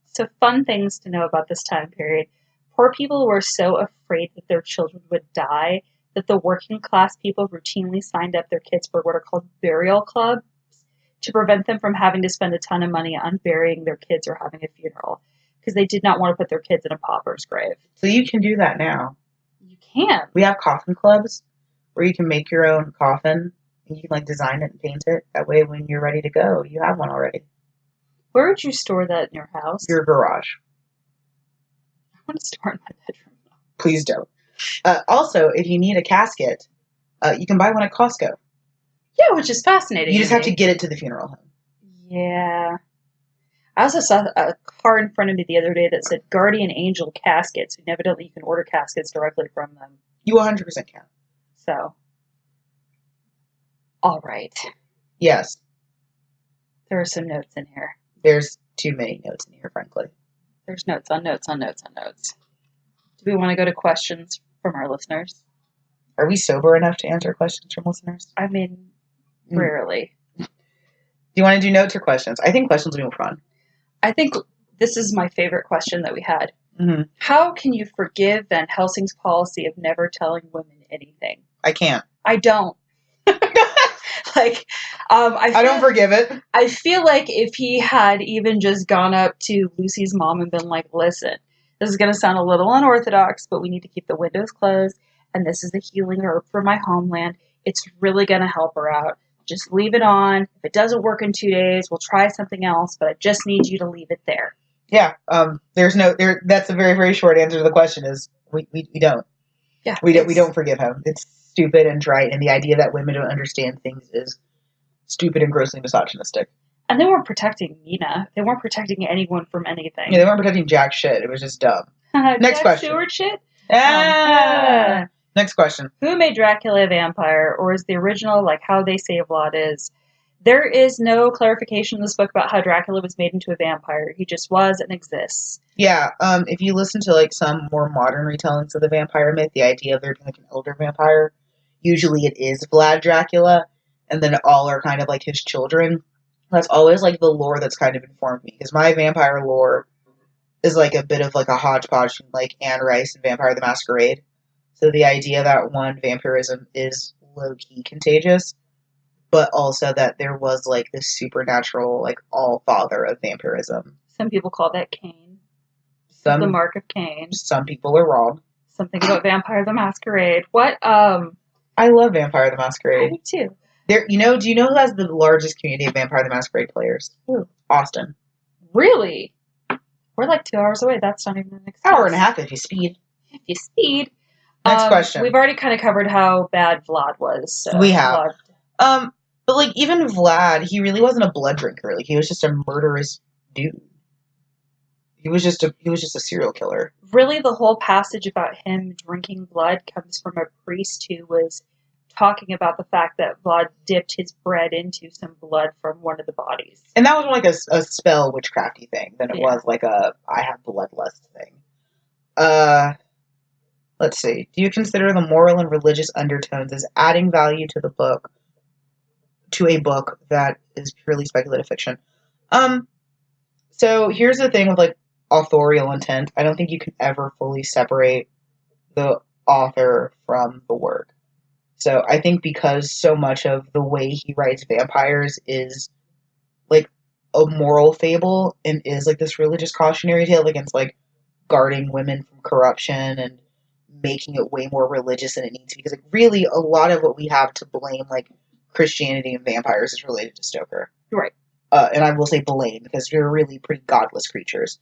So fun things to know about this time period. Poor people were so afraid that their children would die that the working class people routinely signed up their kids for what are called burial clubs to prevent them from having to spend a ton of money on burying their kids or having a funeral because they did not want to put their kids in a pauper's grave. So you can do that now. You can. We have coffin clubs where you can make your own coffin And you can like design it and paint it. That way when you're ready to go, you have one already. Where would you store that in your house? Your garage. I want to store it in my bedroom. Please don't. Also, if you need a casket, you can buy one at Costco. Yeah, which is fascinating. You just have to get it to the funeral home. Yeah. I also saw a car in front of me the other day that said Guardian Angel Caskets, and evidently you can order caskets directly from them. You 100% can. So, all right. Yes. There are some notes in here. There's too many notes in here, frankly. There's notes on notes on notes on notes. Do we want to go to questions from our listeners? Are we sober enough to answer questions from listeners? I mean, rarely. Do you want to do notes or questions? I think questions will be more fun. I think this is my favorite question that we had. Mm-hmm. How can you forgive Van Helsing's policy of never telling women anything? I can't. I don't. I don't forgive it. I feel like if he had even just gone up to Lucy's mom and been like, listen, this is going to sound a little unorthodox, but we need to keep the windows closed, and this is the healing herb for my homeland. It's really going to help her out. Just leave it on. If it doesn't work in 2 days, we'll try something else, but I just need you to leave it there. Yeah. That's a very, very short answer to the question is we don't. Yeah. We don't forgive him. It's stupid and trite, and the idea that women don't understand things is stupid and grossly misogynistic. And they weren't protecting Nina. They weren't protecting anyone from anything. Yeah, they weren't protecting jack shit. It was just dumb. Next question. Stewart shit? Next question. Who made Dracula a vampire, or is the original like how they say Vlad is? There is no clarification in this book about how Dracula was made into a vampire. He just was and exists. Yeah, if you listen to like some more modern retellings of the vampire myth, the idea of there being like an elder vampire, usually it is Vlad Dracula, and then all are kind of like his children. That's always like the lore that's kind of informed me, because my vampire lore is like a bit of like a hodgepodge from like Anne Rice and Vampire the Masquerade. So the idea that one, vampirism is low-key contagious, but also that there was like this supernatural like all-father of vampirism. Some people call that Cain. The mark of Cain. Some people are wrong. Something about Vampire the Masquerade. What? I love Vampire the Masquerade. I do too. Do you know who has the largest community of Vampire the Masquerade players? Who? Austin. Really? We're like 2 hours away. That's not even an excuse. Hour and a half if you speed. Next question. We've already kind of covered how bad Vlad was. So we have. But like even Vlad, he really wasn't a blood drinker. Like he was just a murderous dude. He was just a serial killer. Really, the whole passage about him drinking blood comes from a priest who was talking about the fact that Vlad dipped his bread into some blood from one of the bodies. And that was more like a spell witchcrafty thing than it was like a I have bloodlust thing. Let's see. Do you consider the moral and religious undertones as adding value to a book that is purely speculative fiction? So here's the thing with like authorial intent. I don't think you can ever fully separate the author from the work. So I think because so much of the way he writes vampires is like a moral fable and is like this religious cautionary tale against like guarding women from corruption and making it way more religious than it needs to be. Because like really a lot of what we have to blame like Christianity and vampires is related to Stoker. Right. And I will say blame because they're really pretty godless creatures.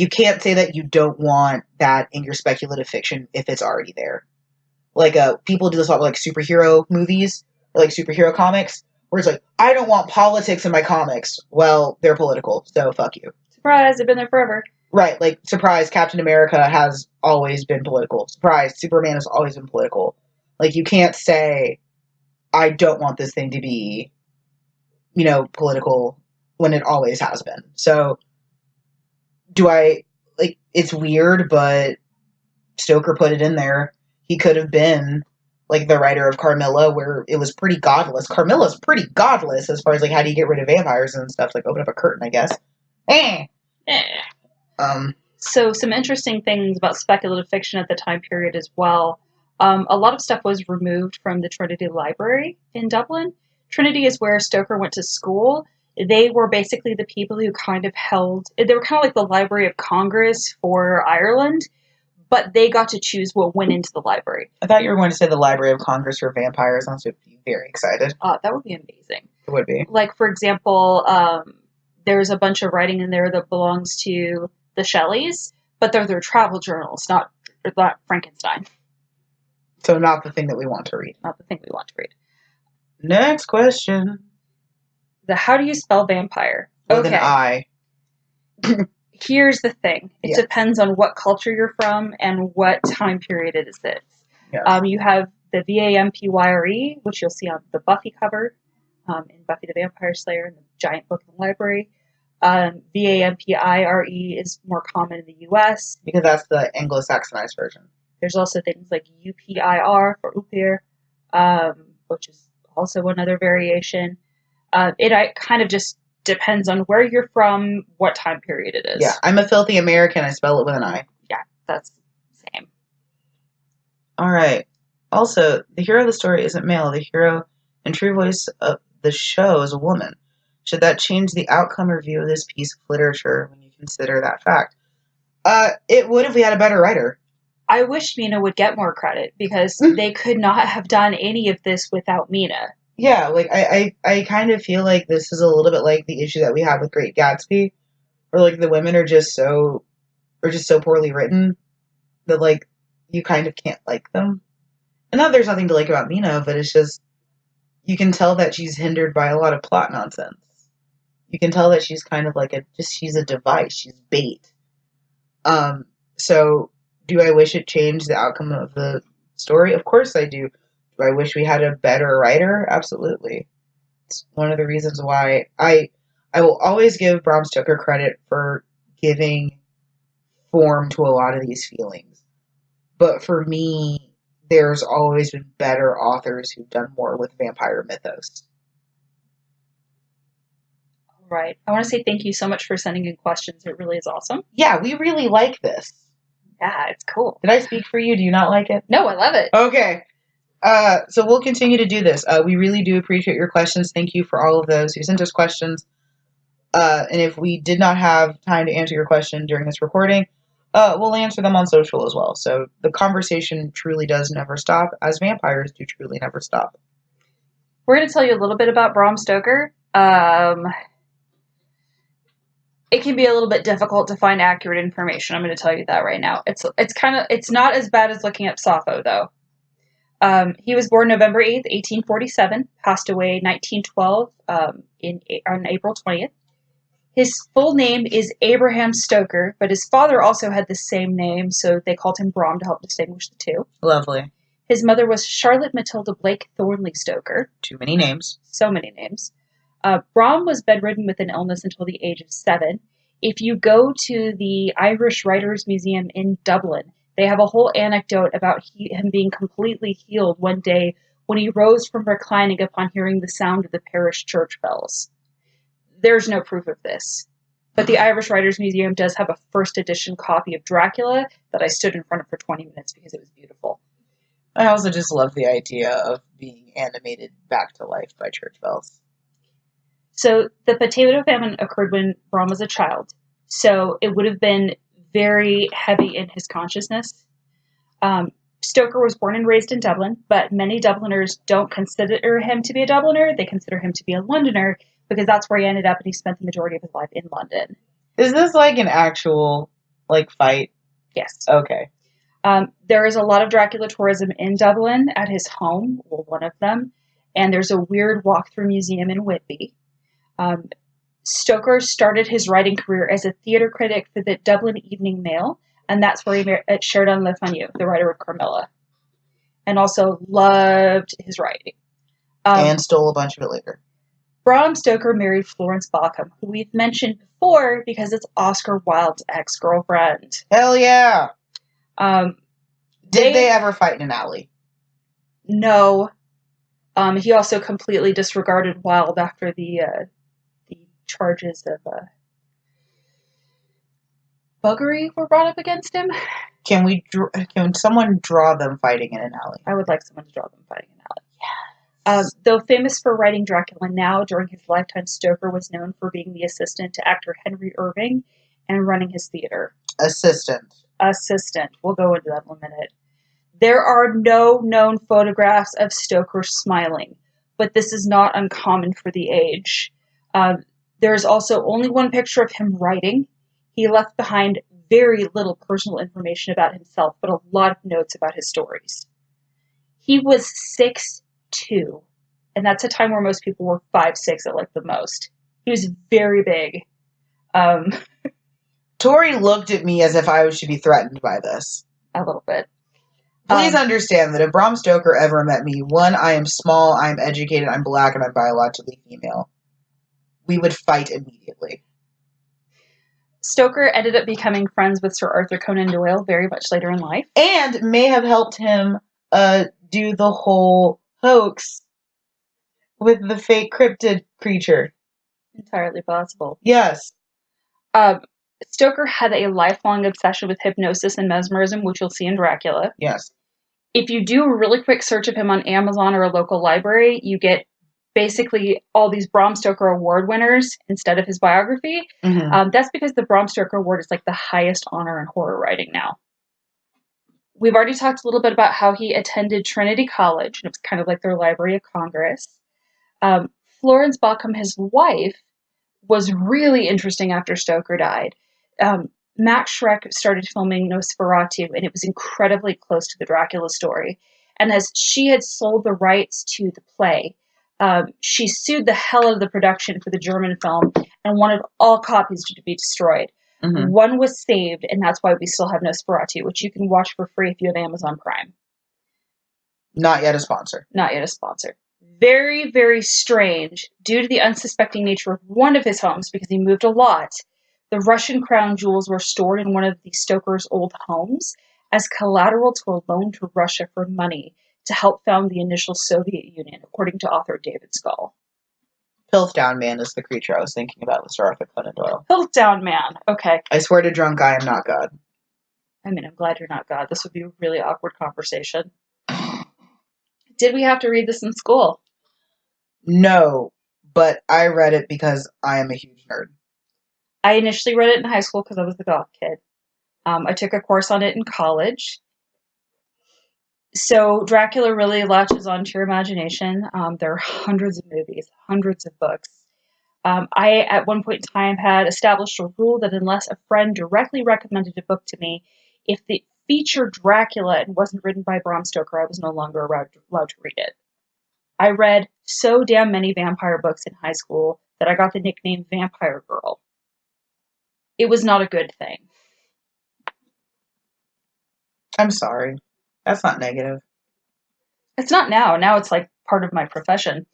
You can't say that you don't want that in your speculative fiction if it's already there. Like, people do this a lot with, like, superhero movies, or, like, superhero comics, where it's like, I don't want politics in my comics. Well, they're political, so fuck you. Surprise, they've been there forever. Right, like, surprise, Captain America has always been political. Surprise, Superman has always been political. Like, you can't say, I don't want this thing to be, political when it always has been. So, it's weird, but Stoker put it in there. He could have been, like, the writer of Carmilla, where it was pretty godless. Carmilla's pretty godless as far as, like, how do you get rid of vampires and stuff. Like, open up a curtain, I guess. So, some interesting things about speculative fiction at the time period as well. A lot of stuff was removed from the Trinity Library in Dublin. Trinity is where Stoker went to school. They were basically the people who kind of they were kind of like the Library of Congress for Ireland, but they got to choose what went into the library. I thought you were going to say the Library of Congress for vampires. I was very excited. That would be amazing. It would be. Like, for example, there's a bunch of writing in there that belongs to the Shelleys, but they're their travel journals, not Frankenstein. So not the thing that we want to read. Not the thing we want to read. Next question. How do you spell vampire? With an I. Here's the thing. It Yeah. depends on what culture you're from and what time period it is. Yes. You have the Vampyre, which you'll see on the Buffy cover, in Buffy the Vampire Slayer in the giant book in the library. Vampire is more common in the U.S. Because that's the Anglo-Saxonized version. There's also things like UPIR for Upir, which is also another variation. It kind of just depends on where you're from, what time period it is. Yeah, I'm a filthy American. I spell it with an I. Yeah, that's the same. All right. Also, the hero of the story isn't male. The hero and true voice of the show is a woman. Should that change the outcome or view of this piece of literature when you consider that fact? It would if we had a better writer. I wish Mina would get more credit because they could not have done any of this without Mina. Yeah, like I kind of feel like this is a little bit like the issue that we have with Great Gatsby, where like the women are just so poorly written that like you kind of can't like them. And not there's nothing to like about Mina, but it's just you can tell that she's hindered by a lot of plot nonsense. You can tell that she's kind of like she's a device, she's bait. So do I wish it changed the outcome of the story? Of course I do. Do I wish we had a better writer? Absolutely. It's one of the reasons why I will always give Bram Stoker credit for giving form to a lot of these feelings. But for me, there's always been better authors who've done more with vampire mythos. All right. I want to say thank you so much for sending in questions. It really is awesome. Yeah, we really like this. Yeah, it's cool. Did I speak for you? Do you not like it? No, I love it. Okay. So we'll continue to do this. We really do appreciate your questions. Thank you for all of those who sent us questions. And if we did not have time to answer your question during this recording, we'll answer them on social as well. So the conversation truly does never stop, as vampires do truly never stop. We're going to tell you a little bit about Bram Stoker. It can be a little bit difficult to find accurate information. I'm going to tell you that right now. It's not as bad as looking up Sappho, though. He was born November 8th, 1847, passed away 1912 on April 20th. His full name is Abraham Stoker, but his father also had the same name, so they called him Bram to help distinguish the two. Lovely. His mother was Charlotte Matilda Blake Thornley Stoker. Too many names. So many names. Bram was bedridden with an illness until the age of 7. If you go to the Irish Writers' Museum in Dublin, they have a whole anecdote about him being completely healed one day when he rose from reclining upon hearing the sound of the parish church bells. There's no proof of this. But the Irish Writers' Museum does have a first edition copy of Dracula that I stood in front of for 20 minutes because it was beautiful. I also just love the idea of being animated back to life by church bells. So the potato famine occurred when Bram was a child. So it would have been very heavy in his consciousness. Stoker was born and raised in Dublin, but many Dubliners don't consider him to be a Dubliner. They consider him to be a Londoner because that's where he ended up and he spent the majority of his life in London. Is this like an actual, fight? Yes. Okay. There is a lot of Dracula tourism in Dublin at his home, or one of them, and there's a weird walk-through museum in Whitby. Stoker started his writing career as a theater critic for the Dublin Evening Mail, and that's where he met Sheridan Le Fanu, the writer of Carmilla, and also loved his writing. And stole a bunch of it later. Bram Stoker married Florence Bauckham, who we've mentioned before because it's Oscar Wilde's ex-girlfriend. Hell yeah! Did they ever fight in an alley? No. He also completely disregarded Wilde after the charges of buggery were brought up against him. Can someone draw them fighting in an alley? I would like someone to draw them fighting in an alley. Yes. Though famous for writing Dracula now, during his lifetime, Stoker was known for being the assistant to actor Henry Irving and running his theater. Assistant. assistant. We'll go into that in a minute. There are no known photographs of Stoker smiling, but this is not uncommon for the age. There's also only one picture of him writing. He left behind very little personal information about himself, but a lot of notes about his stories. He was 6'2", and that's a time where most people were 5'6" at like the most. He was very big. Tori looked at me as if I should be threatened by this. A little bit. Please understand that if Bram Stoker ever met me, one, I am small, I'm educated, I'm black, and I'm biologically female. We would fight immediately. Stoker ended up becoming friends with Sir Arthur Conan Doyle very much later in life. And may have helped him do the whole hoax with the fake cryptid creature. Entirely possible. Yes. Stoker had a lifelong obsession with hypnosis and mesmerism, which you'll see in Dracula. Yes. If you do a really quick search of him on Amazon or a local library, you get basically all these Bram Stoker Award winners instead of his biography. Mm-hmm. That's because the Bram Stoker Award is like the highest honor in horror writing now. We've already talked a little bit about how he attended Trinity College, and it was kind of like their Library of Congress. Florence Bauckham, his wife, was really interesting after Stoker died. Max Schreck started filming Nosferatu, and it was incredibly close to the Dracula story. And as she had sold the rights to the play, she sued the hell out of the production for the German film and wanted all copies to be destroyed. Mm-hmm. One was saved, and that's why we still have Nosferatu, which you can watch for free if you have Amazon Prime. Not yet a sponsor. Not yet a sponsor. Very, very strange, due to the unsuspecting nature of one of his homes, because he moved a lot. The Russian crown jewels were stored in one of the Stoker's old homes as collateral to a loan to Russia for money to help found the initial Soviet Union, according to author David Scull. Piltdown Man is the creature I was thinking about with Sir Arthur Conan Doyle. Piltdown Man, okay. I swear to drunk I am not God. I mean, I'm glad you're not God. This would be a really awkward conversation. Did we have to read this in school? No, but I read it because I am a huge nerd. I initially read it in high school because I was the goth kid. I took a course on it in college. So Dracula really latches onto your imagination. There are hundreds of movies, hundreds of books. I, at one point in time, had established a rule that unless a friend directly recommended a book to me, if it featured Dracula and wasn't written by Bram Stoker, I was no longer allowed to read it. I read so damn many vampire books in high school that I got the nickname Vampire Girl. It was not a good thing. I'm sorry. That's not negative. It's not now. Now it's like part of my profession.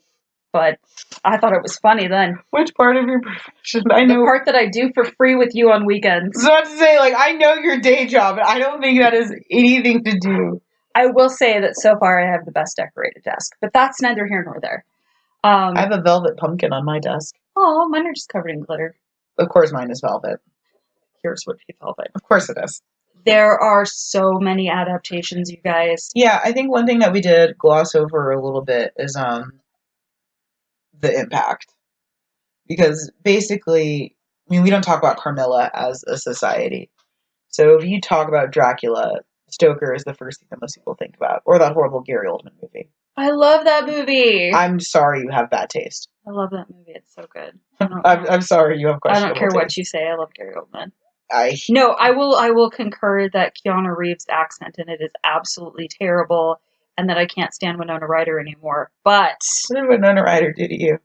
But I thought it was funny then. Which part of your profession? I know. The part that I do for free with you on weekends. So I was about to say, like, I know your day job, but I don't think that has anything to do. I will say that so far I have the best decorated desk. But that's neither here nor there. I have a velvet pumpkin on my desk. Oh, mine are just covered in glitter. Of course mine is velvet. Here's what you velvet. Of course it is. There are so many adaptations, you guys. Yeah, I think one thing that we did gloss over a little bit is the impact. Because basically, I mean, we don't talk about Carmilla as a society. So if you talk about Dracula, Stoker is the first thing that most people think about. Or that horrible Gary Oldman movie. I love that movie. I'm sorry you have bad taste. I love that movie. It's so good. I'm sorry you have questionable I don't care taste. what you say. I love Gary Oldman. No, I will concur that Keanu Reeves' accent in it is absolutely terrible, and that I can't stand Winona Ryder anymore. But what did Winona Ryder do to you?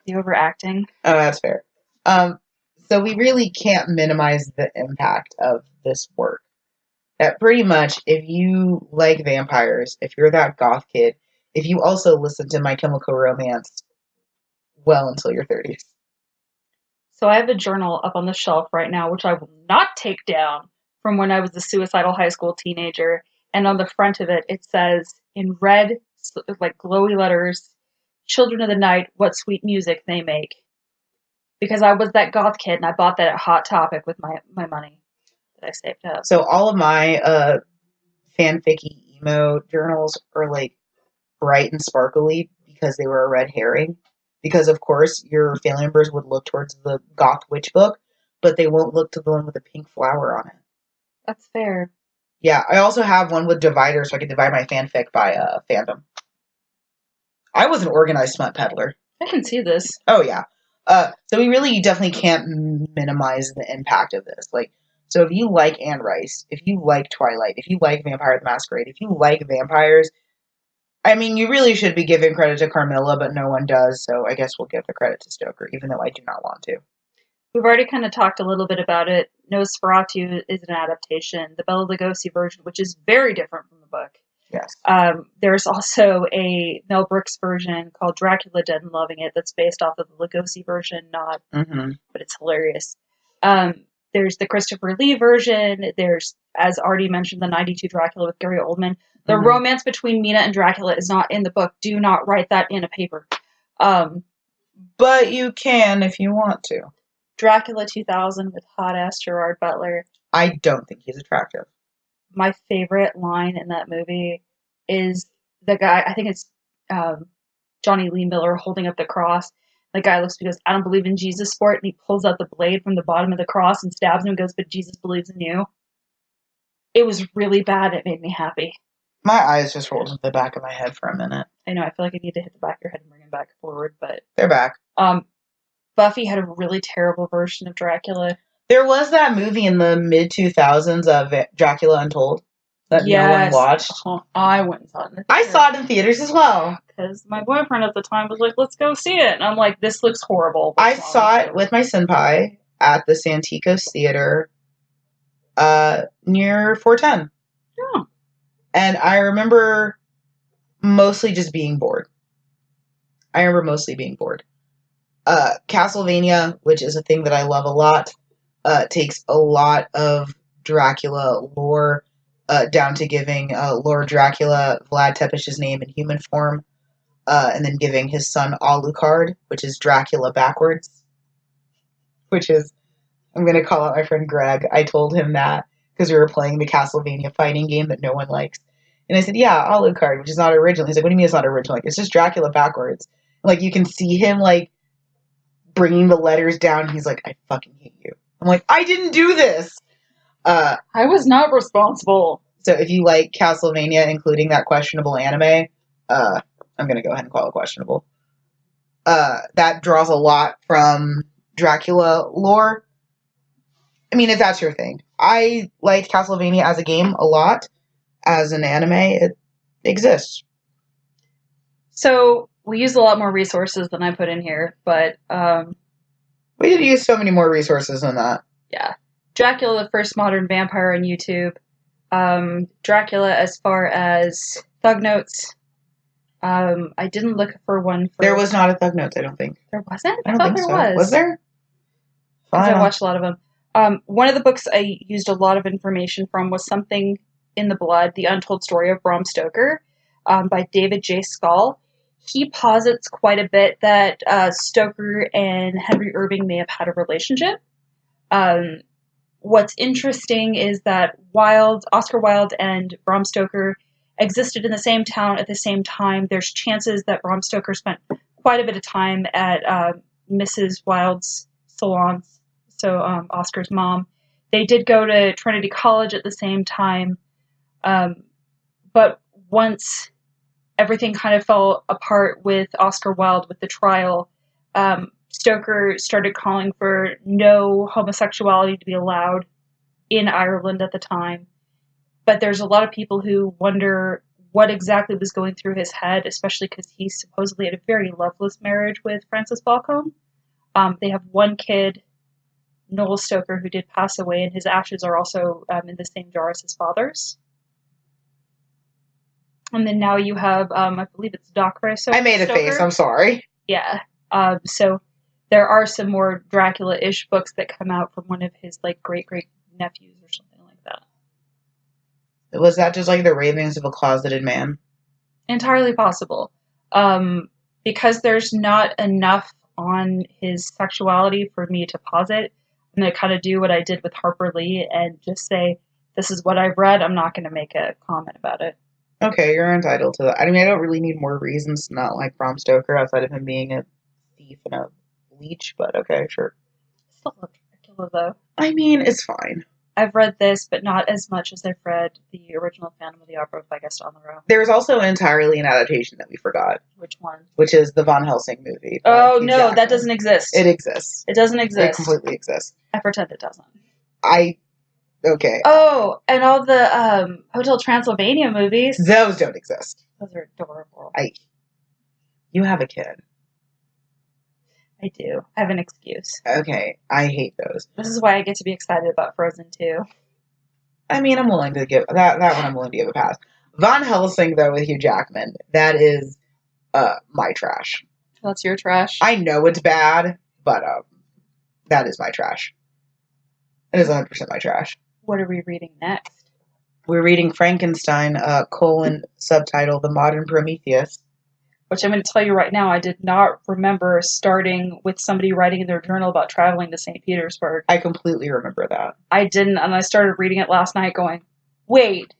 The overacting. Oh, that's fair. So we really can't minimize the impact of this work. That pretty much, if you like vampires, if you're that goth kid, if you also listen to My Chemical Romance well until your 30s. So I have a journal up on the shelf right now, which I will not take down, from when I was a suicidal high school teenager. And on the front of it, it says in red, like glowy letters, "Children of the Night, what sweet music they make." Because I was that goth kid, and I bought that at Hot Topic with my money that I saved up. So all of my fanficky emo journals are like bright and sparkly because they were a red herring. Because, of course, your family members would look towards the goth witch book, but they won't look to the one with the pink flower on it. That's fair. Yeah, I also have one with dividers, so I can divide my fanfic by fandom. I was an organized smut peddler. I can see this. Oh, yeah. So we really definitely can't minimize the impact of this. Like, so if you like Anne Rice, if you like Twilight, if you like Vampire the Masquerade, if you like vampires, I mean, you really should be giving credit to Carmilla, but no one does, so I guess we'll give the credit to Stoker, even though I do not want to. We've already kind of talked a little bit about it. Nosferatu is an adaptation. The Bela Lugosi version, which is very different from the book. Yes. There's also a Mel Brooks version called Dracula Dead and Loving It that's based off of the Lugosi version, but it's hilarious. There's the Christopher Lee version. There's, as already mentioned, the 92 Dracula with Gary Oldman. The romance between Mina and Dracula is not in the book. Do not write that in a paper. But you can if you want to. Dracula 2000 with hot-ass Gerard Butler. I don't think he's attractive. My favorite line in that movie is the guy, I think it's Johnny Lee Miller holding up the cross. The guy looks and goes, I don't believe in Jesus for it. And he pulls out the blade from the bottom of the cross and stabs him and goes, but Jesus believes in you. It was really bad. It made me happy. My eyes just rolled into the back of my head for a minute. I know. I feel like I need to hit the back of your head and bring it back forward, but they're back. Buffy had a really terrible version of Dracula. There was that movie in the mid-2000s of Dracula Untold that no one watched. I went and saw it in the theater. I saw it in theaters as well. Because my boyfriend at the time was like, let's go see it. And I'm like, this looks horrible. I saw it with my senpai at the Santikos Theater near 410. Yeah. And I remember mostly just being bored. Castlevania, which is a thing that I love a lot, takes a lot of Dracula lore, down to giving Lord Dracula Vlad Tepesh's name in human form, and then giving his son Alucard, which is Dracula backwards. Which is, I'm going to call out my friend Greg. I told him that because we were playing the Castlevania fighting game that no one likes. And I said, yeah, Alucard, which is not original. He's like, what do you mean it's not original? Like, it's just Dracula backwards. Like, you can see him, like, bringing the letters down. He's like, I fucking hate you. I'm like, I didn't do this. I was not responsible. So if you like Castlevania, including that questionable anime, I'm going to go ahead and call it questionable. That draws a lot from Dracula lore. I mean, if that's your thing. I liked Castlevania as a game a lot. As an anime, it exists. So we used a lot more resources than I put in here, but we did use so many more resources than that. Yeah. Dracula, the first modern vampire on YouTube. Dracula as far as Thug Notes. I didn't look for one for... There was not a Thug Notes, I don't think. There wasn't? I don't think there was. Was there? Because I watched a lot of them. One of the books I used a lot of information from was Something in the Blood, The Untold Story of Bram Stoker, by David J. Schall. He posits quite a bit that Stoker and Henry Irving may have had a relationship. What's interesting is that Oscar Wilde and Bram Stoker existed in the same town at the same time. There's chances that Bram Stoker spent quite a bit of time at Mrs. Wilde's salons, so Oscar's mom. They did go to Trinity College at the same time, but once everything kind of fell apart with Oscar Wilde with the trial, Stoker started calling for no homosexuality to be allowed in Ireland at the time. But there's a lot of people who wonder what exactly was going through his head, especially because he supposedly had a very loveless marriage with Frances Balcombe. They have one kid, Noel Stoker, who did pass away, and his ashes are also in the same jar as his father's. And then now you have, I believe it's Doc Stoker. I made a face, I'm sorry. Yeah. So there are some more Dracula-ish books that come out from one of his, like, great-great-nephews or something like that. Was that just like the ravings of a closeted man? Entirely possible. Because there's not enough on his sexuality for me to posit, I'm going to kind of do what I did with Harper Lee and just say, this is what I've read. I'm not going to make a comment about it. Okay, you're entitled to that. I mean, I don't really need more reasons to not like Bram Stoker outside of him being a thief and a leech, but okay, sure. Still love Dracula, though. I mean, it's fine. I've read this, but not as much as I've read the original Phantom of the Opera by Gaston Leroux. There's also entirely an adaptation that we forgot, Which one? which is the Von Helsing movie. by Oh, Hugh no, Jackman. that doesn't exist. It exists. It doesn't It exist. completely exists. I pretend it doesn't. Okay. Oh, and all the Hotel Transylvania movies. Those don't exist. Those are adorable. You have a kid. I do. I have an excuse. Okay, I hate those. This is why I get to be excited about Frozen 2. I mean, I'm willing to give that one. I'm willing to give a pass. Von Helsing, though, with Hugh Jackman, that is my trash. That's your trash? I know it's bad, but that is my trash. It is 100% my trash. What are we reading next? We're reading Frankenstein, subtitle, The Modern Prometheus. Which I'm going to tell you right now, I did not remember starting with somebody writing in their journal about traveling to St. Petersburg. I completely remember that. I didn't, and I started reading it last night going, wait,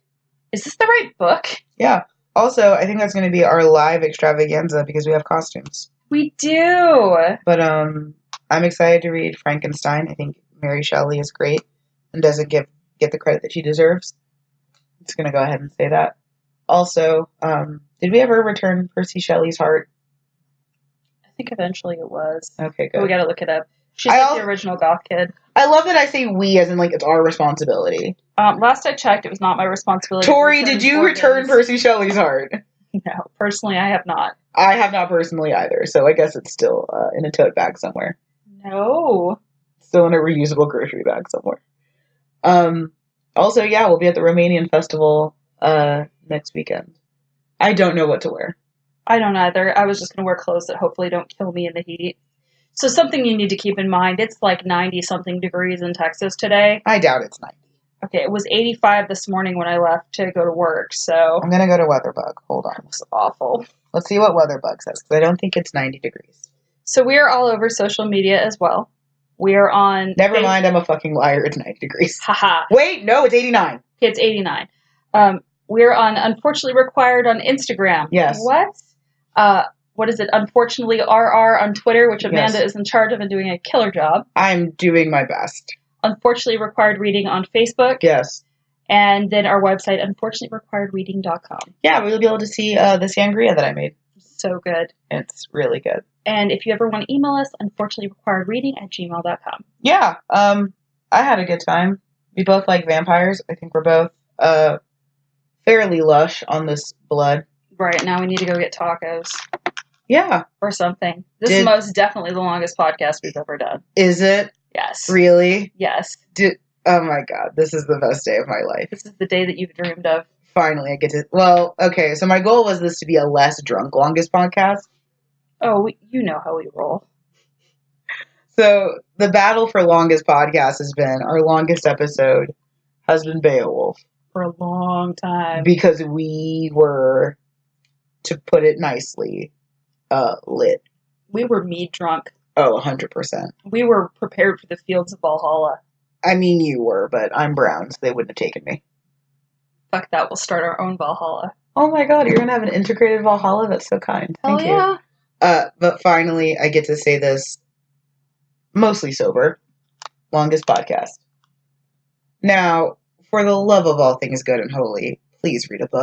is this the right book? Yeah. Also, I think that's going to be our live extravaganza because we have costumes. We do! But I'm excited to read Frankenstein. I think Mary Shelley is great and doesn't get the credit that she deserves. I'm just going to go ahead and say that. Also, did we ever return Percy Shelley's heart? I think eventually it was. Okay, But good. we gotta look it up. She's like the original goth kid. I love that I say we as in like it's our responsibility. Last I checked, it was not my responsibility. Tori, did you return Percy Shelley's heart? No, personally, I have not. I have not personally either, so I guess it's still in a tote bag somewhere. No. Still in a reusable grocery bag somewhere. Also, yeah, we'll be at the Romanian festival next weekend. I don't know what to wear. I don't either. I was just going to wear clothes that hopefully don't kill me in the heat. So something you need to keep in mind, it's like 90-something degrees in Texas today. I doubt it's 90. Okay, it was 85 this morning when I left to go to work, so... I'm going to go to Weatherbug. Hold on. It was awful. Let's see what Weatherbug says, because I don't think it's 90 degrees. So we are all over social media as well. We are on... Never mind, I'm a fucking liar. It's 90 degrees. Haha. Wait, no, it's 89. It's 89. We're on Unfortunately Required on Instagram. Yes. What is it? Unfortunately RR on Twitter, which Amanda is in charge of and doing a killer job. I'm doing my best. Unfortunately Required Reading on Facebook. Yes. And then our website, unfortunatelyrequiredreading.com. Yeah, we'll be able to see the sangria that I made. So good. It's really good. And if you ever want to email us, unfortunatelyrequiredreading@gmail.com. Yeah, I had a good time. We both like vampires. I think we're both fairly lush on this blood. Right, now we need to go get tacos. Yeah. Or something. This is most definitely the longest podcast we've ever done. Is it? Yes. Really? Yes. Oh my god, this is the best day of my life. This is the day that you've dreamed of. Finally, I get to... Well, okay, so my goal was this to be a less drunk longest podcast. Oh, you know how we roll. So, the battle for longest podcast has been, our longest episode has been Beowulf. For a long time. Because we were, to put it nicely, lit. We were mead drunk. Oh, 100%. We were prepared for the fields of Valhalla. I mean, you were, but I'm brown, so they wouldn't have taken me. Fuck that, we'll start our own Valhalla. Oh my god, you're gonna have an integrated Valhalla? That's so kind. Hell Thank yeah. you. But finally, I get to say this, mostly sober, longest podcast. Now, for the love of all things good and holy, please read a book.